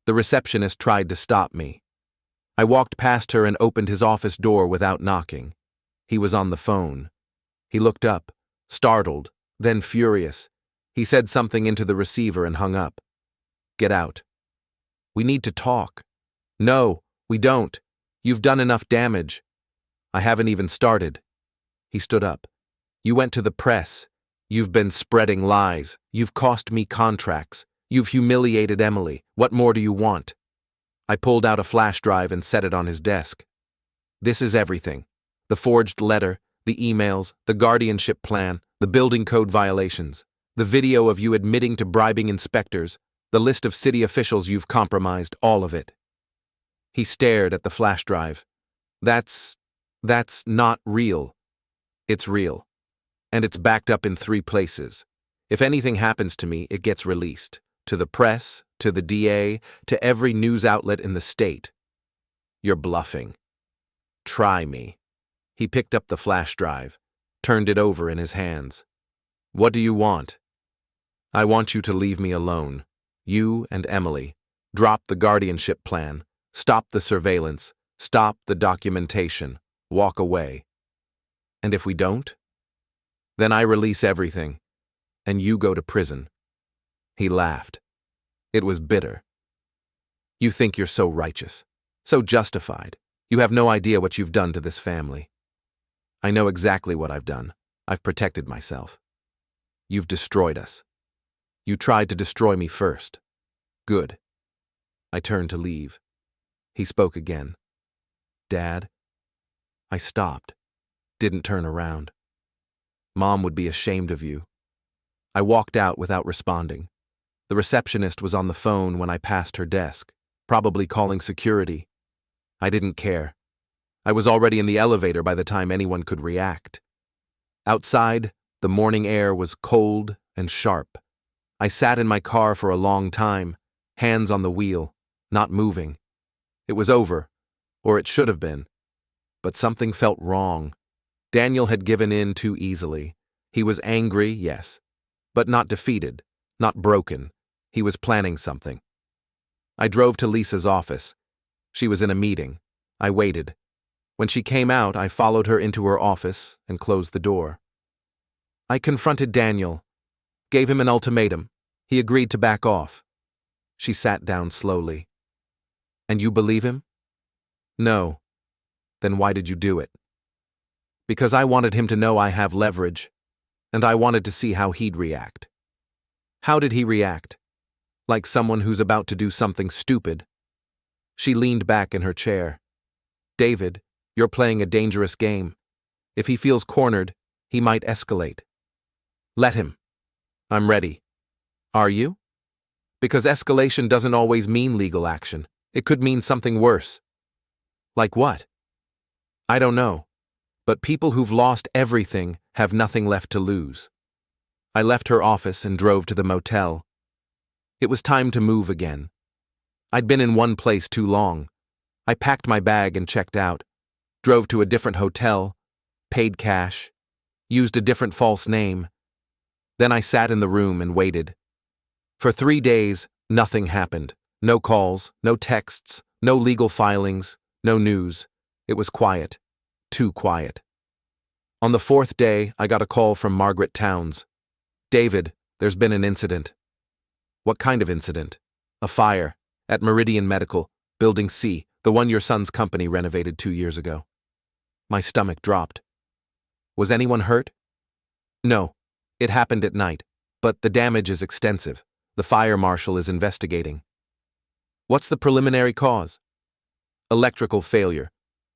The receptionist tried to stop me. I walked past her and opened his office door without knocking. He was on the phone. He looked up, startled, then furious. He said something into the receiver and hung up. Get out. We need to talk. No, we don't. You've done enough damage. I haven't even started. He stood up. You went to the press. You've been spreading lies. You've cost me contracts. You've humiliated Emily. What more do you want? I pulled out a flash drive and set it on his desk. This is everything. The forged letter, the emails, the guardianship plan, the building code violations, the video of you admitting to bribing inspectors, the list of city officials you've compromised, all of it. He stared at the flash drive. That's not real. It's real. And it's backed up in 3 places. If anything happens to me, it gets released. To the press, to the DA, to every news outlet in the state. You're bluffing. Try me. He picked up the flash drive, turned it over in his hands. What do you want? I want you to leave me alone. You and Emily. Drop the guardianship plan. Stop the surveillance. Stop the documentation. Walk away. And if we don't? Then I release everything, and you go to prison. He laughed. It was bitter. You think you're so righteous, so justified. You have no idea what you've done to this family. I know exactly what I've done. I've protected myself. You've destroyed us. You tried to destroy me first. Good. I turned to leave. He spoke again. Dad? I stopped. Didn't turn around. Mom would be ashamed of you. I walked out without responding. The receptionist was on the phone when I passed her desk, probably calling security. I didn't care. I was already in the elevator by the time anyone could react. Outside, the morning air was cold and sharp. I sat in my car for a long time, hands on the wheel, not moving. It was over, or it should have been. But something felt wrong. Daniel had given in too easily. He was angry, yes, but not defeated, not broken. He was planning something. I drove to Lisa's office. She was in a meeting. I waited. When she came out, I followed her into her office and closed the door. I confronted Daniel, gave him an ultimatum. He agreed to back off. She sat down slowly. And you believe him? No. Then why did you do it? Because I wanted him to know I have leverage, and I wanted to see how he'd react. How did he react? Like someone who's about to do something stupid. She leaned back in her chair. David, you're playing a dangerous game. If he feels cornered, he might escalate. Let him. I'm ready. Are you? Because escalation doesn't always mean legal action. It could mean something worse. Like what? I don't know. But people who've lost everything have nothing left to lose. I left her office and drove to the motel. It was time to move again. I'd been in one place too long. I packed my bag and checked out, drove to a different hotel, paid cash, used a different false name. Then I sat in the room and waited. For 3 days, nothing happened. No calls, no texts, no legal filings, no news. It was quiet. Too quiet. On the 4th day, I got a call from Margaret Towns. David, There's been an incident. What kind of incident? A fire. At Meridian Medical, Building C, the one your son's company renovated 2 years ago. My stomach dropped. Was anyone hurt? No. It happened at night, but the damage is extensive. The fire marshal is investigating. What's the preliminary cause? Electrical failure.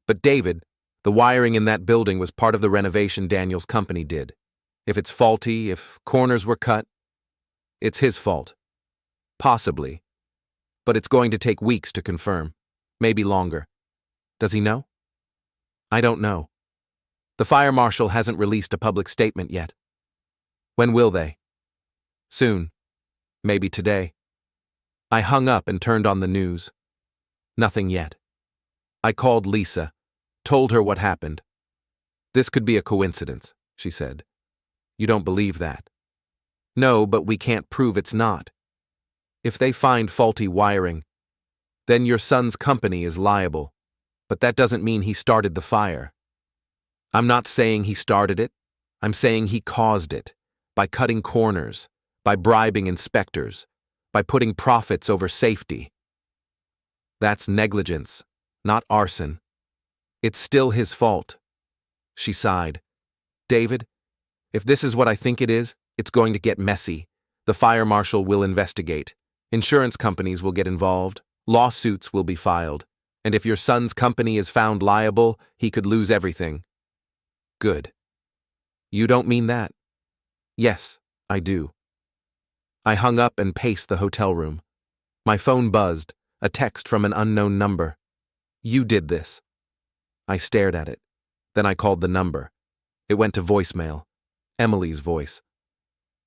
But David, the wiring in that building was part of the renovation Daniel's company did. If it's faulty, if corners were cut, it's his fault. Possibly. But it's going to take weeks to confirm. Maybe longer. Does he know? I don't know. The fire marshal hasn't released a public statement yet. When will they? Soon. Maybe today. I hung up and turned on the news. Nothing yet. I called Lisa, told her what happened. This could be a coincidence, she said. You don't believe that? No, but we can't prove it's not. If they find faulty wiring, then your son's company is liable, but that doesn't mean he started the fire. I'm not saying he started it. I'm saying he caused it, by cutting corners, by bribing inspectors, by putting profits over safety. That's negligence, not arson. It's still his fault. She sighed. David, if this is what I think it is, it's going to get messy. The fire marshal will investigate. Insurance companies will get involved. Lawsuits will be filed. And if your son's company is found liable, he could lose everything. Good. You don't mean that? Yes, I do. I hung up and paced the hotel room. My phone buzzed, a text from an unknown number. You did this. I stared at it. Then I called the number. It went to voicemail. Emily's voice.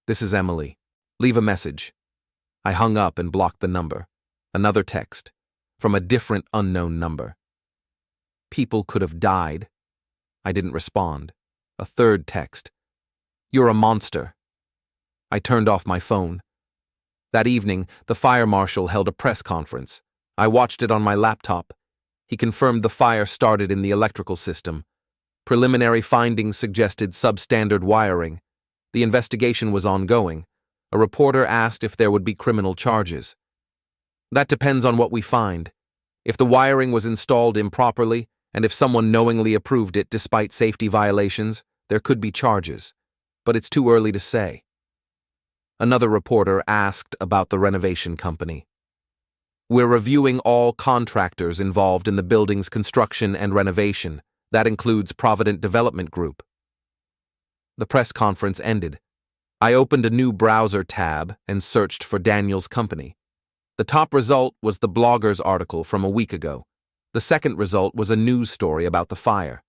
This is Emily. Leave a message. I hung up and blocked the number. Another text. From a different unknown number. People could have died. I didn't respond. A third text. You're a monster. I turned off my phone. That evening, the fire marshal held a press conference. I watched it on my laptop. He confirmed the fire started in the electrical system. Preliminary findings suggested substandard wiring. The investigation was ongoing. A reporter asked if there would be criminal charges. That depends on what we find. If the wiring was installed improperly, and if someone knowingly approved it despite safety violations, there could be charges. But it's too early to say. Another reporter asked about the renovation company. We're reviewing all contractors involved in the building's construction and renovation. That includes Provident Development Group. The press conference ended. I opened a new browser tab and searched for Daniel's company. The top result was the blogger's article from a week ago. The second result was a news story about the fire.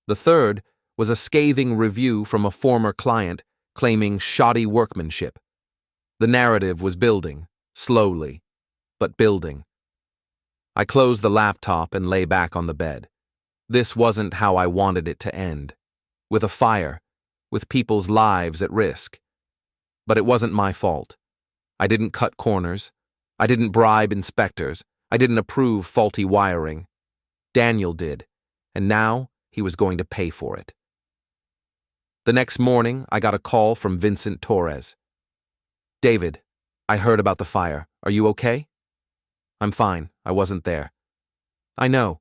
The third was a scathing review from a former client claiming shoddy workmanship. The narrative was building, slowly, but building. I closed the laptop and lay back on the bed. This wasn't how I wanted it to end. With a fire, with people's lives at risk. But it wasn't my fault. I didn't cut corners. I didn't bribe inspectors. I didn't approve faulty wiring. Daniel did, and now he was going to pay for it. The next morning, I got a call from Vincent Torres. David, I heard about the fire. Are you okay? I'm fine. I wasn't there. I know,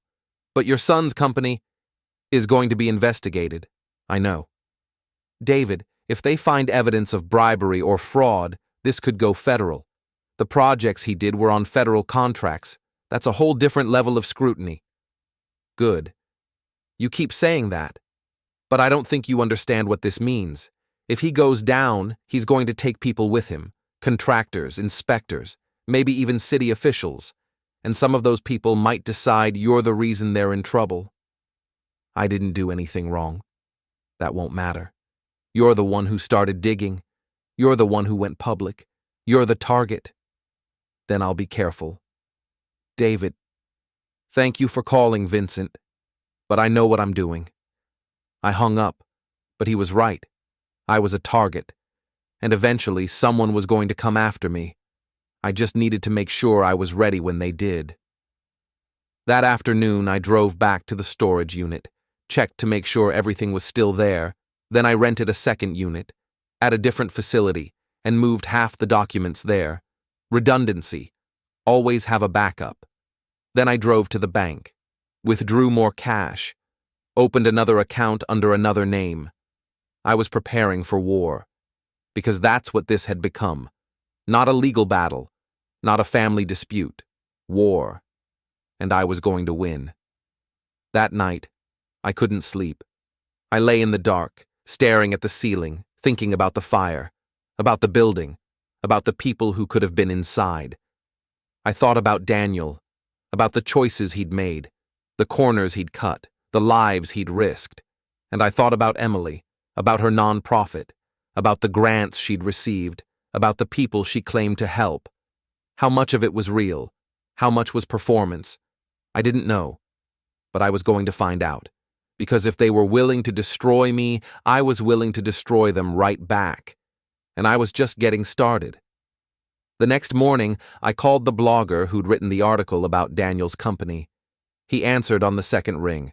but your son's company is going to be investigated. I know. David, if they find evidence of bribery or fraud, this could go federal. The projects he did were on federal contracts. That's a whole different level of scrutiny. Good. You keep saying that. But I don't think you understand what this means. If he goes down, he's going to take people with him. Contractors, inspectors, maybe even city officials. And some of those people might decide you're the reason they're in trouble. I didn't do anything wrong. That won't matter. You're the one who started digging. You're the one who went public. You're the target. Then I'll be careful. David, thank you for calling, Vincent. But I know what I'm doing. I hung up, but he was right. I was a target. And eventually someone was going to come after me. I just needed to make sure I was ready when they did. That afternoon, I drove back to the storage unit, checked to make sure everything was still there. Then I rented a second unit, at a different facility, and moved half the documents there. Redundancy. Always have a backup. Then I drove to the bank, withdrew more cash, opened another account under another name. I was preparing for war, because that's what this had become. Not a legal battle, not a family dispute. War. And I was going to win. That night, I couldn't sleep. I lay in the dark, staring at the ceiling, thinking about the fire, about the building, about the people who could have been inside. I thought about Daniel, about the choices he'd made, the corners he'd cut, the lives he'd risked. And I thought about Emily, about her nonprofit, about the grants she'd received, about the people she claimed to help. How much of it was real? How much was performance? I didn't know, but I was going to find out. Because if they were willing to destroy me, I was willing to destroy them right back. And I was just getting started. The next morning, I called the blogger who'd written the article about Daniel's company. He answered on the second ring.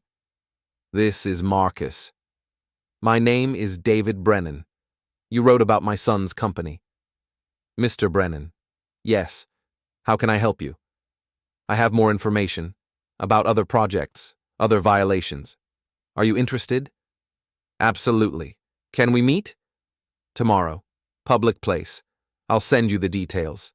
"This is Marcus. My name is David Brennan. You wrote about my son's company." "Mr. Brennan." "Yes. How can I help you?" "I have more information about other projects, other violations. Are you interested?" "Absolutely. Can we meet?" "Tomorrow. Public place. I'll send you the details."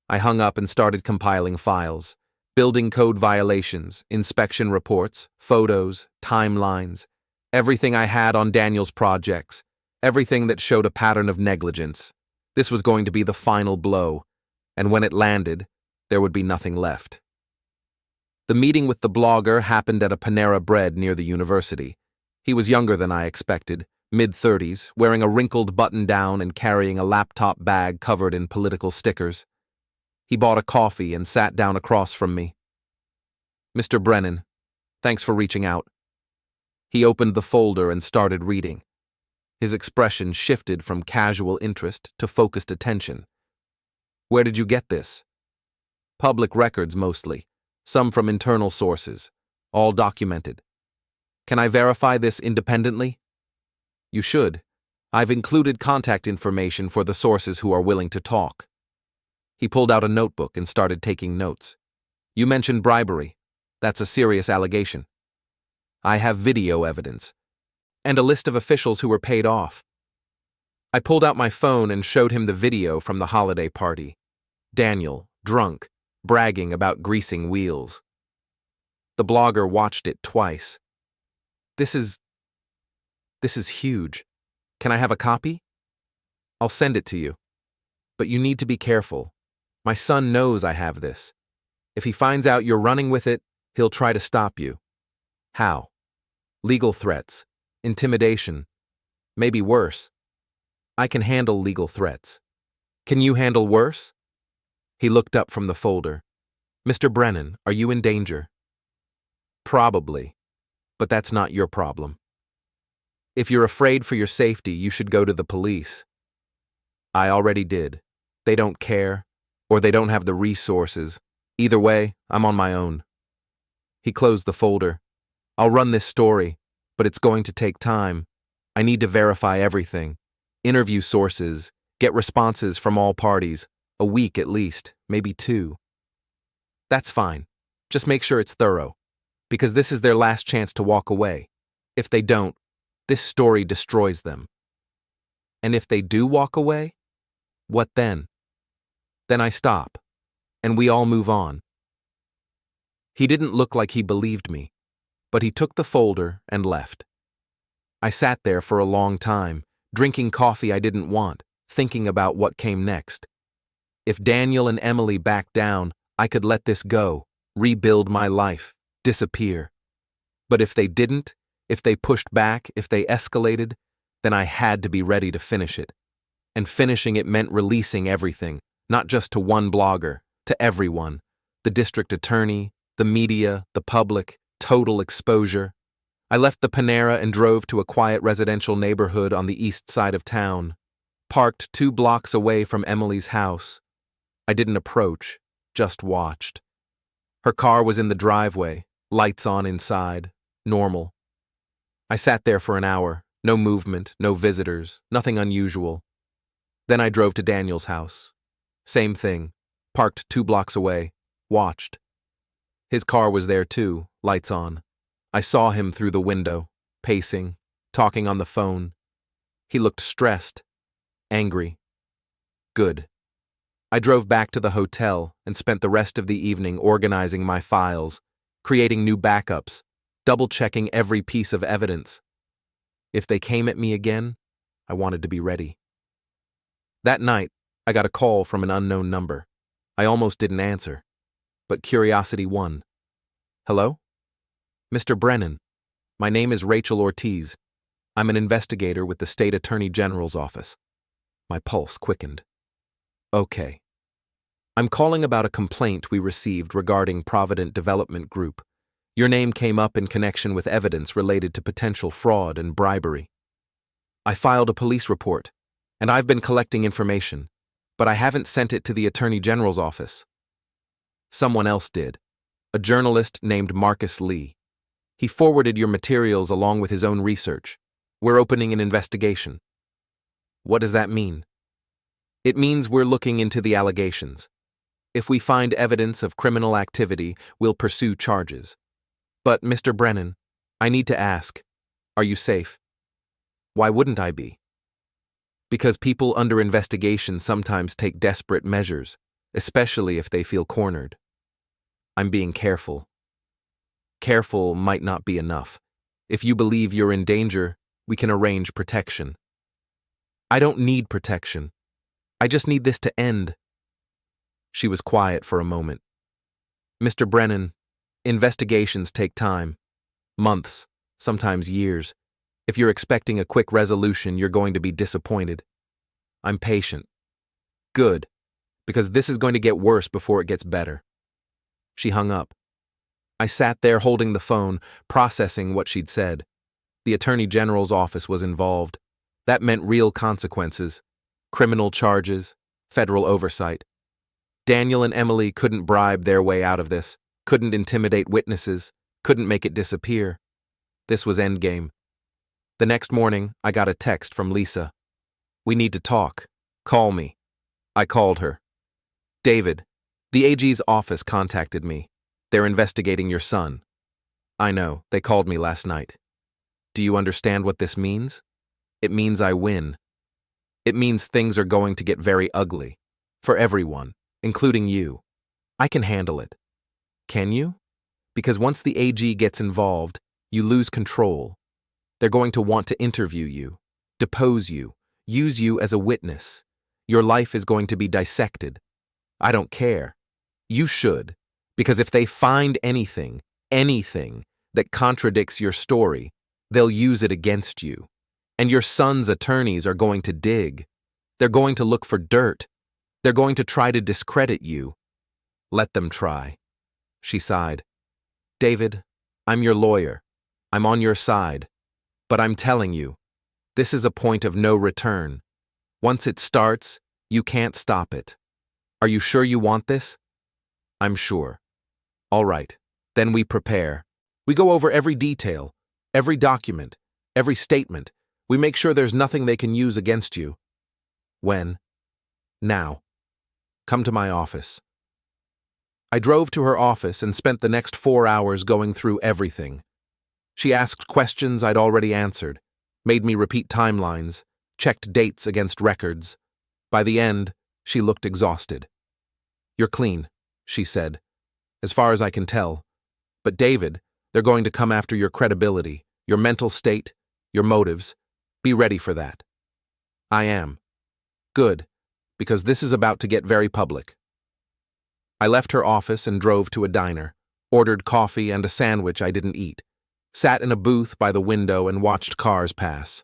I hung up and started compiling files, building code violations, inspection reports, photos, timelines, everything I had on Daniel's projects, everything that showed a pattern of negligence. This was going to be the final blow, and when it landed, there would be nothing left. The meeting with the blogger happened at a Panera Bread near the university. He was younger than I expected, mid-30s, wearing a wrinkled button-down and carrying a laptop bag covered in political stickers. He bought a coffee and sat down across from me. "Mr. Brennan, thanks for reaching out." He opened the folder and started reading. His expression shifted from casual interest to focused attention. "Where did you get this?" "Public records mostly. Some from internal sources, all documented." "Can I verify this independently?" "You should. I've included contact information for the sources who are willing to talk." He pulled out a notebook and started taking notes. "You mentioned bribery. That's a serious allegation." "I have video evidence, and a list of officials who were paid off." I pulled out my phone and showed him the video from the holiday party. Daniel, drunk, bragging about greasing wheels. The blogger watched it twice. This is huge. Can I have a copy?" "I'll send it to you. But you need to be careful. My son knows I have this. If he finds out you're running with it, he'll try to stop you." "How?" "Legal threats, intimidation, maybe worse." "I can handle legal threats. Can you handle worse?" He looked up from the folder. "Mr. Brennan, are you in danger?" "Probably, but that's not your problem. If you're afraid for your safety, you should go to the police." "I already did. They don't care, or they don't have the resources. Either way, I'm on my own." He closed the folder. "I'll run this story, but it's going to take time. I need to verify everything, interview sources, get responses from all parties, a week at least, maybe 2. "That's fine. Just make sure it's thorough, because this is their last chance to walk away. If they don't, this story destroys them." "And if they do walk away, what then?" "Then I stop, and we all move on." He didn't look like he believed me, but he took the folder and left. I sat there for a long time, drinking coffee I didn't want, thinking about what came next. If Daniel and Emily backed down, I could let this go, rebuild my life, disappear. But if they didn't, if they pushed back, if they escalated, then I had to be ready to finish it. And finishing it meant releasing everything, not just to one blogger, to everyone, the district attorney, the media, the public, total exposure. I left the Panera and drove to a quiet residential neighborhood on the east side of town, parked 2 blocks away from Emily's house. I didn't approach, just watched. Her car was in the driveway, lights on inside, normal. I sat there for an hour, no movement, no visitors, nothing unusual. Then I drove to Daniel's house. Same thing. Parked 2 blocks away. Watched. His car was there too, lights on. I saw him through the window, pacing, talking on the phone. He looked stressed, angry. Good. I drove back to the hotel and spent the rest of the evening organizing my files, creating new backups, double-checking every piece of evidence. If they came at me again, I wanted to be ready. That night, I got a call from an unknown number. I almost didn't answer, but curiosity won. Hello? Mr. Brennan, my name is Rachel Ortiz. I'm an investigator with the State Attorney General's office. My pulse quickened. Okay. I'm calling about a complaint we received regarding Provident Development Group. Your name came up in connection with evidence related to potential fraud and bribery. I filed a police report, and I've been collecting information, but I haven't sent it to the Attorney General's office. Someone else did, a journalist named Marcus Lee. He forwarded your materials along with his own research. We're opening an investigation. What does that mean? It means we're looking into the allegations. If we find evidence of criminal activity, we'll pursue charges. But, Mr. Brennan, I need to ask, are you safe? Why wouldn't I be? Because people under investigation sometimes take desperate measures, especially if they feel cornered. I'm being careful. Careful might not be enough. If you believe you're in danger, we can arrange protection. I don't need protection. I just need this to end. She was quiet for a moment. Mr. Brennan, investigations take time. Months, sometimes years. If you're expecting a quick resolution, you're going to be disappointed. I'm patient. Good, because this is going to get worse before it gets better. She hung up. I sat there holding the phone, processing what she'd said. The Attorney General's office was involved. That meant real consequences. Criminal charges, federal oversight. Daniel and Emily couldn't bribe their way out of this, couldn't intimidate witnesses, couldn't make it disappear. This was endgame. The next morning, I got a text from Lisa. We need to talk. Call me. I called her. David, the AG's office contacted me. They're investigating your son. I know, they called me last night. Do you understand what this means? It means I win. It means things are going to get very ugly. For everyone, including you. I can handle it. Can you? Because once the AG gets involved, you lose control. They're going to want to interview you, depose you, use you as a witness. Your life is going to be dissected. I don't care. You should, because if they find anything that contradicts your story, they'll use it against you. And your son's attorneys are going to dig. They're going to look for dirt. They're going to try to discredit you. Let them try. She sighed. David, I'm your lawyer. I'm on your side. But I'm telling you, this is a point of no return. Once it starts, you can't stop it. Are you sure you want this? I'm sure. All right. Then we prepare. We go over every detail, every document, every statement. We make sure there's nothing they can use against you. When? Now. Come to my office. I drove to her office and spent the next 4 hours going through everything. She asked questions I'd already answered, made me repeat timelines, checked dates against records. By the end, she looked exhausted. You're clean, she said, as far as I can tell. But David, they're going to come after your credibility, your mental state, your motives. Be ready for that. I am. Good, because this is about to get very public. I left her office and drove to a diner, ordered coffee and a sandwich I didn't eat, sat in a booth by the window and watched cars pass.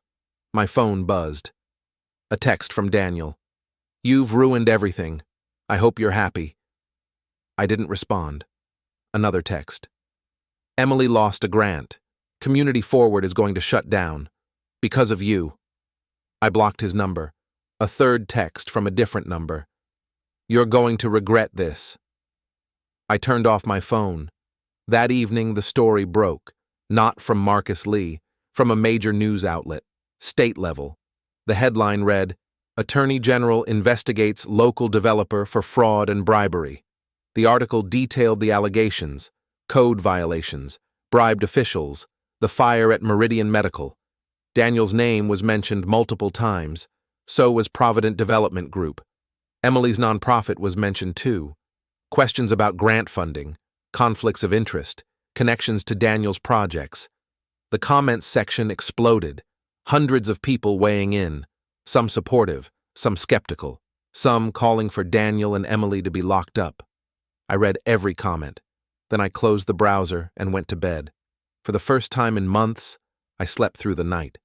My phone buzzed. A text from Daniel. You've ruined everything. I hope you're happy. I didn't respond. Another text. Emily lost a grant. Community Forward is going to shut down. Because of you. I blocked his number. A third text from a different number. You're going to regret this. I turned off my phone. That evening the story broke, not from Marcus Lee, from a major news outlet, state level. The headline read, Attorney General investigates local developer for fraud and bribery. The article detailed the allegations, code violations, bribed officials, the fire at Meridian Medical. Daniel's name was mentioned multiple times. So was Provident Development Group. Emily's nonprofit was mentioned too. Questions about grant funding, conflicts of interest, connections to Daniel's projects. The comments section exploded, hundreds of people weighing in, some supportive, some skeptical, some calling for Daniel and Emily to be locked up. I read every comment. Then I closed the browser and went to bed. For the first time in months, I slept through the night.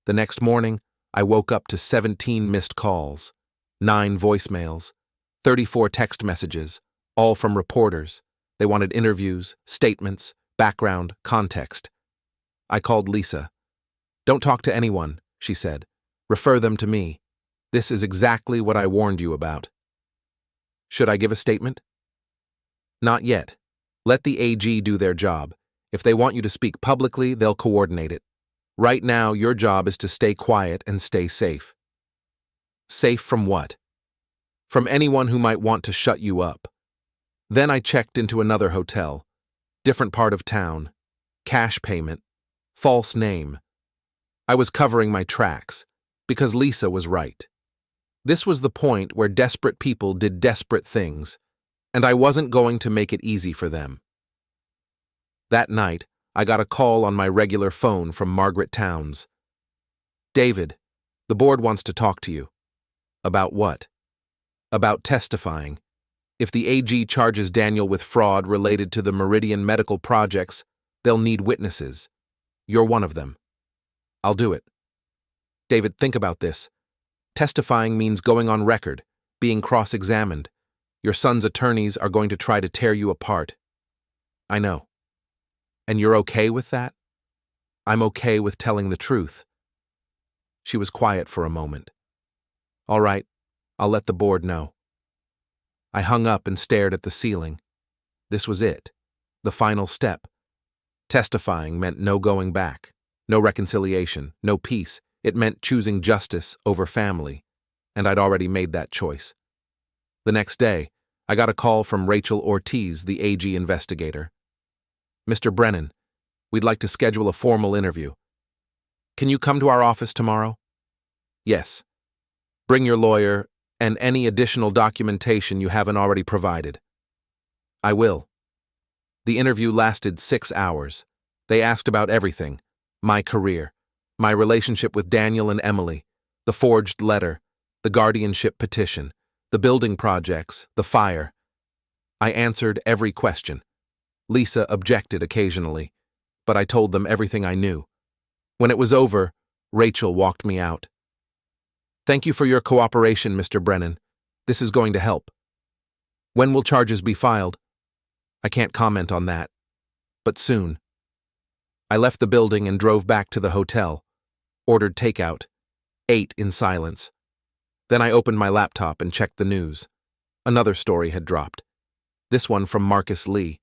The next morning, I woke up to 17 missed calls, 9 voicemails, 34 text messages, all from reporters. They wanted interviews, statements, background, context. I called Lisa. "Don't talk to anyone," she said. "Refer them to me. This is exactly what I warned you about." Should I give a statement? Not yet. Let the AG do their job. If they want you to speak publicly, they'll coordinate it. Right now, your job is to stay quiet and stay safe. Safe from what? From anyone who might want to shut you up. Then I checked into another hotel. Different part of town. Cash payment. False name. I was covering my tracks, because Lisa was right. This was the point where desperate people did desperate things, and I wasn't going to make it easy for them. That night, I got a call on my regular phone from Margaret Towns. "David, the board wants to talk to you." "About what?" "About testifying. If the AG charges Daniel with fraud related to the Meridian Medical projects, they'll need witnesses. You're one of them." "I'll do it." "David, think about this. Testifying means going on record, being cross-examined. Your son's attorneys are going to try to tear you apart." "I know." "And you're okay with that?" "I'm okay with telling the truth." She was quiet for a moment. "All right, I'll let the board know." I hung up and stared at the ceiling. This was it, the final step. Testifying meant no going back, no reconciliation, no peace. It meant choosing justice over family, and I'd already made that choice. The next day, I got a call from Rachel Ortiz, the AG investigator. "Mr. Brennan, we'd like to schedule a formal interview. Can you come to our office tomorrow?" "Yes. Bring your lawyer and any additional documentation you haven't already provided." "I will." The interview lasted 6 hours. They asked about everything: my career, my relationship with Daniel and Emily, the forged letter, the guardianship petition, the building projects, the fire. I answered every question. Lisa objected occasionally, but I told them everything I knew. When it was over, Rachel walked me out. "Thank you for your cooperation, Mr. Brennan. This is going to help." "When will charges be filed?" "I can't comment on that, but soon." I left the building and drove back to the hotel, ordered takeout, ate in silence. Then I opened my laptop and checked the news. Another story had dropped. This one from Marcus Lee.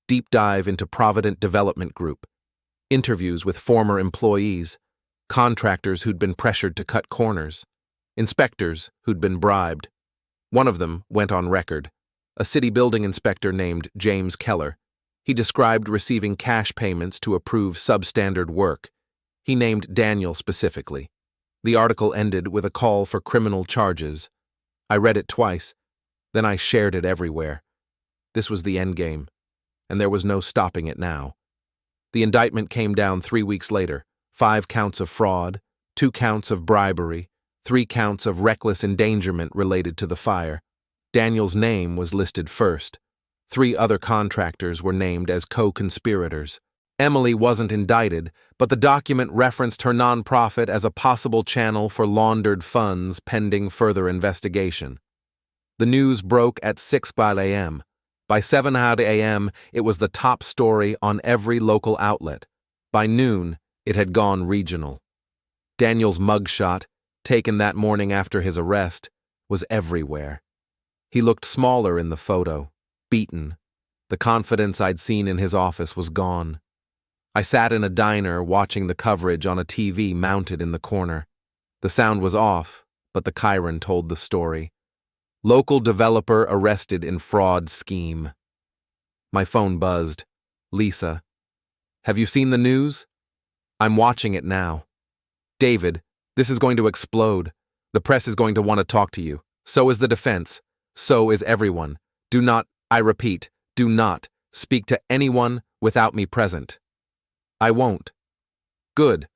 Deep dive into Provident Development Group. Interviews with former employees, contractors who'd been pressured to cut corners, inspectors who'd been bribed. One of them went on record. A city building inspector named James Keller. He described receiving cash payments to approve substandard work. He named Daniel specifically. The article ended with a call for criminal charges. I read it twice, then I shared it everywhere. This was the endgame, and there was no stopping it now. The indictment came down 3 weeks later: 5 counts of fraud, 2 counts of bribery, 3 counts of reckless endangerment related to the fire. Daniel's name was listed first. 3 other contractors were named as co-conspirators. Emily wasn't indicted, but the document referenced her nonprofit as a possible channel for laundered funds pending further investigation. The news broke at 6 a.m. By 7 a.m., it was the top story on every local outlet. By noon, it had gone regional. Daniel's mugshot, taken that morning after his arrest, was everywhere. He looked smaller in the photo, beaten. The confidence I'd seen in his office was gone. I sat in a diner watching the coverage on a TV mounted in the corner. The sound was off, but the Chiron told the story. Local developer arrested in fraud scheme. My phone buzzed. Lisa. Have you seen the news? I'm watching it now. David, this is going to explode. The press is going to want to talk to you. So is the defense. So is everyone. Do not, I repeat, do not speak to anyone without me present. I won't. Good.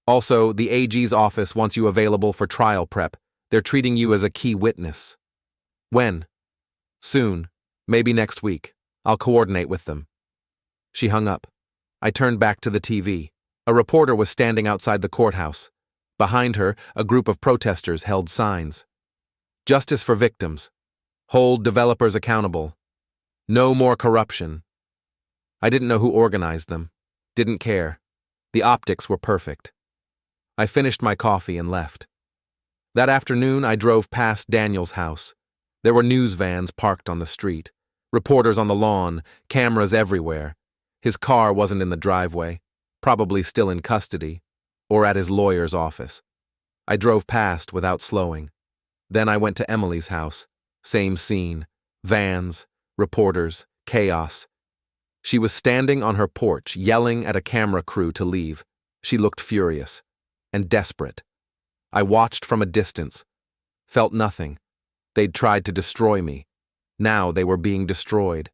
Also, the AG's office wants you available for trial prep. They're treating you as a key witness. When? Soon. Maybe next week. I'll coordinate with them. She hung up. I turned back to the TV. A reporter was standing outside the courthouse. Behind her, a group of protesters held signs. Justice for victims. Hold developers accountable. No more corruption. I didn't know who organized them. Didn't care. The optics were perfect. I finished my coffee and left. That afternoon, I drove past Daniel's house. There were news vans parked on the street, reporters on the lawn, cameras everywhere. His car wasn't in the driveway, probably still in custody, or at his lawyer's office. I drove past without slowing. Then I went to Emily's house. Same scene. Vans, reporters, chaos. She was standing on her porch, yelling at a camera crew to leave. She looked furious and desperate. I watched from a distance. Felt nothing. They'd tried to destroy me. Now they were being destroyed.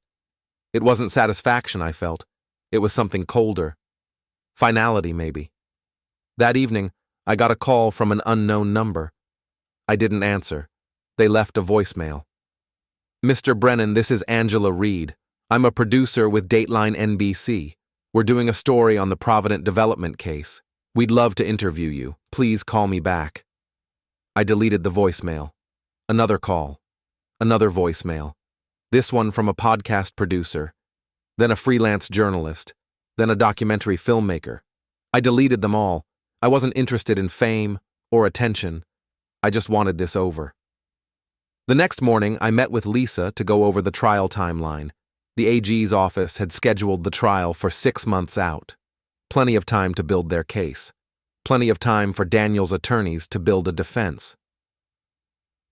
It wasn't satisfaction I felt. It was something colder. Finality, maybe. That evening, I got a call from an unknown number. I didn't answer. They left a voicemail. Mr. Brennan, this is Angela Reed. I'm a producer with Dateline NBC. We're doing a story on the Provident Development case. We'd love to interview you. Please call me back. I deleted the voicemail. Another call. Another voicemail. This one from a podcast producer. Then a freelance journalist. Then a documentary filmmaker. I deleted them all. I wasn't interested in fame or attention. I just wanted this over. The next morning, I met with Lisa to go over the trial timeline. The AG's office had scheduled the trial for 6 months out. Plenty of time to build their case. Plenty of time for Daniel's attorneys to build a defense.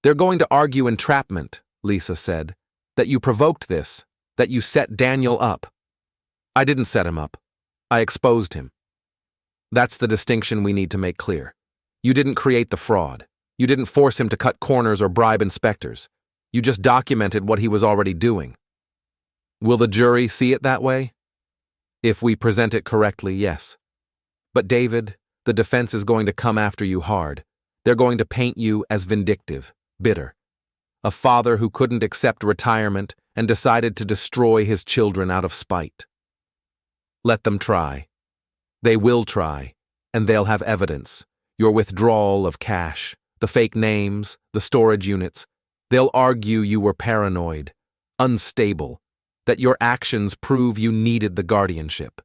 They're going to argue entrapment, Lisa said, that you provoked this, that you set Daniel up. I didn't set him up. I exposed him. That's the distinction we need to make clear. You didn't create the fraud. You didn't force him to cut corners or bribe inspectors. You just documented what he was already doing. Will the jury see it that way? If we present it correctly, yes. But David, the defense is going to come after you hard. They're going to paint you as vindictive, bitter. A father who couldn't accept retirement and decided to destroy his children out of spite. Let them try. They will try, and they'll have evidence. Your withdrawal of cash, the fake names, the storage units. They'll argue you were paranoid, unstable, that your actions prove you needed the guardianship.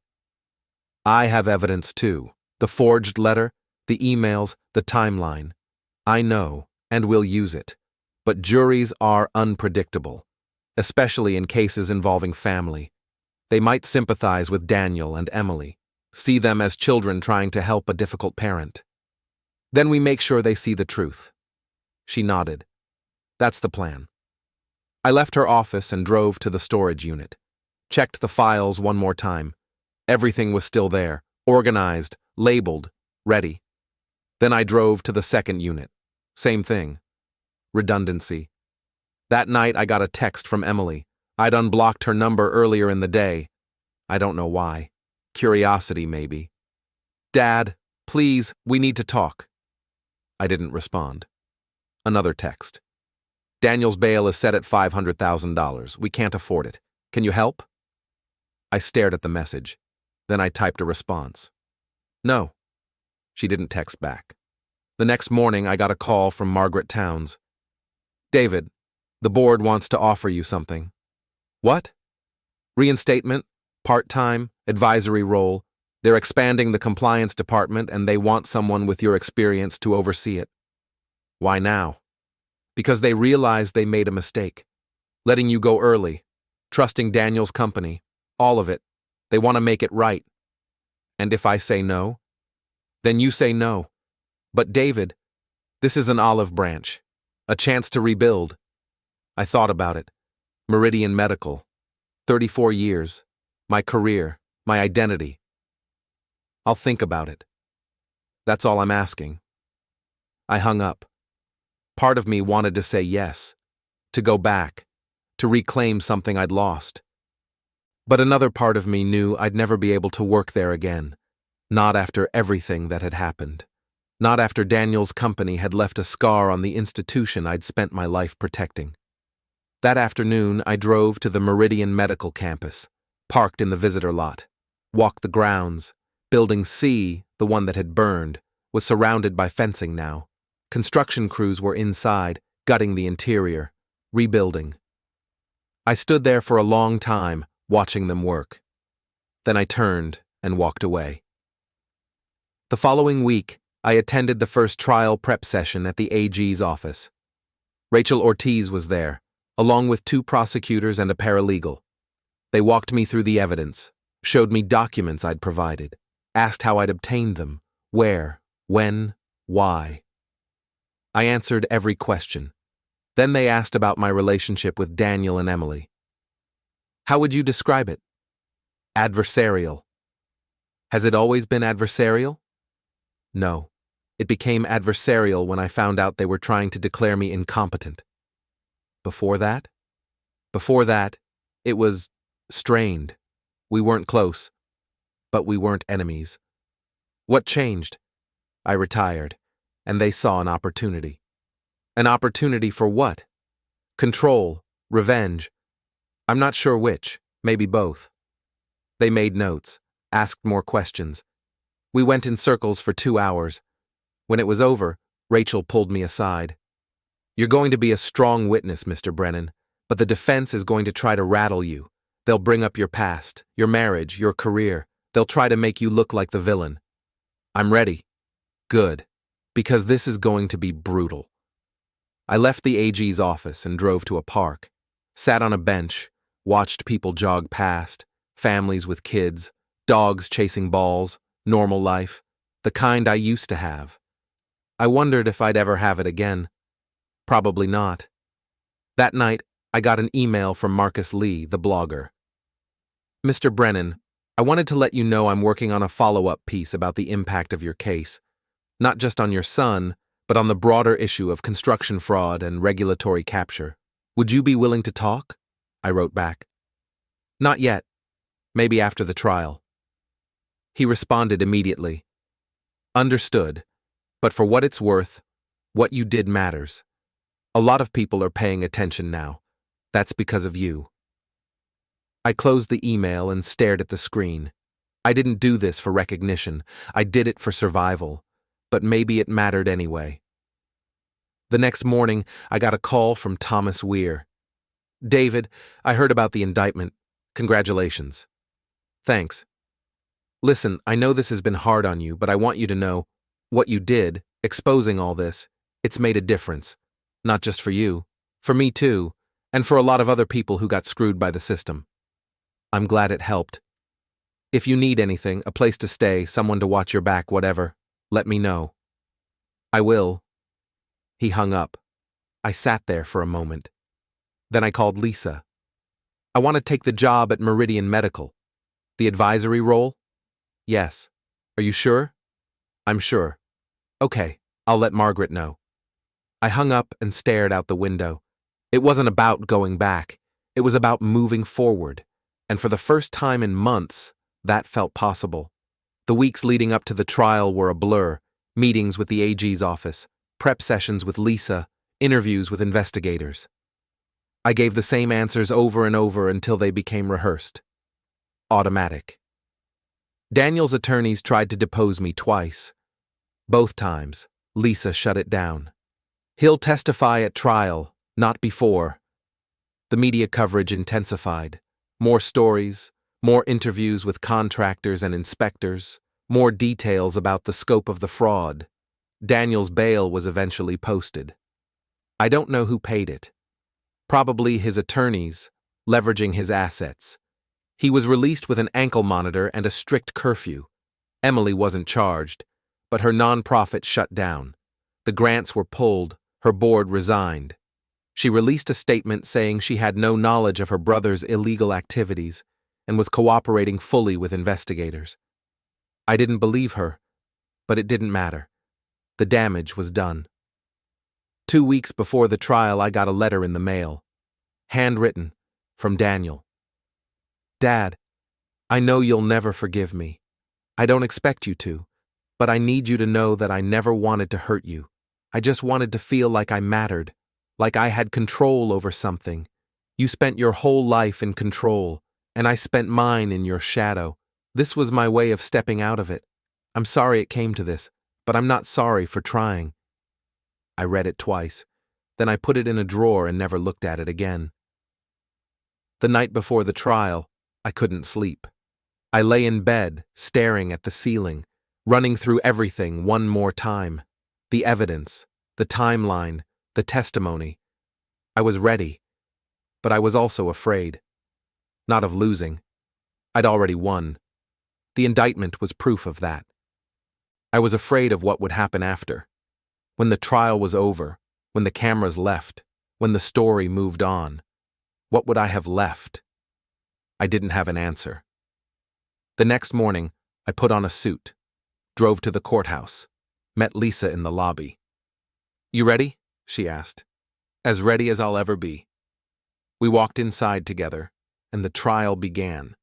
I have evidence too. The forged letter, the emails, the timeline. I know, and will use it. But juries are unpredictable, especially in cases involving family. They might sympathize with Daniel and Emily, see them as children trying to help a difficult parent. Then we make sure they see the truth. She nodded. That's the plan. I left her office and drove to the storage unit. Checked the files one more time. Everything was still there, organized, labeled, ready. Then I drove to the second unit. Same thing. Redundancy. That night I got a text from Emily. I'd unblocked her number earlier in the day. I don't know why. Curiosity, maybe. Dad, please, we need to talk. I didn't respond. Another text. Daniel's bail is set at $500,000. We can't afford it. Can you help? I stared at the message. Then I typed a response. No. She didn't text back. The next morning, I got a call from Margaret Towns. David, the board wants to offer you something. What? Reinstatement, part-time, advisory role. They're expanding the compliance department and they want someone with your experience to oversee it. Why now? Because they realize they made a mistake. Letting you go early, trusting Daniel's company, all of it. They want to make it right. And if I say no, then you say no. But David, This is an olive branch. A chance to rebuild. I thought about it. Meridian Medical. 34 years. My career. My identity. I'll think about it. That's all I'm asking. I hung up. Part of me wanted to say yes, to go back, to reclaim something I'd lost. But another part of me knew I'd never be able to work there again, not after everything that had happened, not after Daniel's company had left a scar on the institution I'd spent my life protecting. That afternoon, I drove to the Meridian Medical Campus, parked in the visitor lot, walked the grounds. Building C, the one that had burned, was surrounded by fencing now. Construction crews were inside, gutting the interior, rebuilding. I stood there for a long time, watching them work. Then I turned and walked away. The following week, I attended the first trial prep session at the AG's office. Rachel Ortiz was there, along with 2 prosecutors and a paralegal. They walked me through the evidence, showed me documents I'd provided, asked how I'd obtained them, where, when, why. I answered every question. Then they asked about my relationship with Daniel and Emily. How would you describe it? Adversarial. Has it always been adversarial? No. It became adversarial when I found out they were trying to declare me incompetent. Before that? Before that, it was strained. We weren't close, but we weren't enemies. What changed? I retired, and they saw an opportunity. An opportunity for what? Control, revenge. I'm not sure which, maybe both. They made notes, asked more questions. We went in circles for 2 hours. When it was over, Rachel pulled me aside. You're going to be a strong witness, Mr. Brennan, but the defense is going to try to rattle you. They'll bring up your past, your marriage, your career. They'll try to make you look like the villain. I'm ready. Good. Because this is going to be brutal. I left the AG's office and drove to a park, sat on a bench, watched people jog past, families with kids, dogs chasing balls, normal life, the kind I used to have. I wondered if I'd ever have it again. Probably not. That night, I got an email from Marcus Lee, the blogger. Mr. Brennan, I wanted to let you know I'm working on a follow-up piece about the impact of your case, not just on your son, but on the broader issue of construction fraud and regulatory capture. Would you be willing to talk? I wrote back. Not yet. Maybe after the trial. He responded immediately. Understood, but for what it's worth, what you did matters. A lot of people are paying attention now. That's because of you. I closed the email and stared at the screen. I didn't do this for recognition. I did it for survival. But maybe it mattered anyway. The next morning, I got a call from Thomas Weir. David, I heard about the indictment. Congratulations. Thanks. Listen, I know this has been hard on you, but I want you to know what you did, exposing all this, it's made a difference. Not just for you, for me too, and for a lot of other people who got screwed by the system. I'm glad it helped. If you need anything, a place to stay, someone to watch your back, whatever, let me know. I will. He hung up. I sat there for a moment. Then I called Lisa. I want to take the job at Meridian Medical. The advisory role? Yes. Are you sure? I'm sure. Okay, I'll let Margaret know. I hung up and stared out the window. It wasn't about going back. It was about moving forward. And for the first time in months, that felt possible. The weeks leading up to the trial were a blur. Meetings with the AG's office, prep sessions with Lisa, interviews with investigators. I gave the same answers over and over until they became rehearsed. Automatic. Daniel's attorneys tried to depose me twice. Both times, Lisa shut it down. He'll testify at trial, not before. The media coverage intensified. More stories, more interviews with contractors and inspectors, more details about the scope of the fraud. Daniel's bail was eventually posted. I don't know who paid it. Probably his attorneys, leveraging his assets. He was released with an ankle monitor and a strict curfew. Emily wasn't charged, but her nonprofit shut down. The grants were pulled, her board resigned. She released a statement saying she had no knowledge of her brother's illegal activities and was cooperating fully with investigators. I didn't believe her, but it didn't matter. The damage was done. 2 weeks before the trial, I got a letter in the mail. Handwritten, from Daniel. Dad, I know you'll never forgive me. I don't expect you to, but I need you to know that I never wanted to hurt you. I just wanted to feel like I mattered, like I had control over something. You spent your whole life in control, and I spent mine in your shadow. This was my way of stepping out of it. I'm sorry it came to this, but I'm not sorry for trying. I read it twice, then I put it in a drawer and never looked at it again. The night before the trial, I couldn't sleep. I lay in bed, staring at the ceiling, running through everything one more time. The evidence, the timeline, the testimony. I was ready, but I was also afraid. Not of losing. I'd already won. The indictment was proof of that. I was afraid of what would happen after. When the trial was over, when the cameras left, when the story moved on. What would I have left? I didn't have an answer. The next morning, I put on a suit, drove to the courthouse, met Lisa in the lobby. You ready? She asked. As ready as I'll ever be. We walked inside together, and the trial began.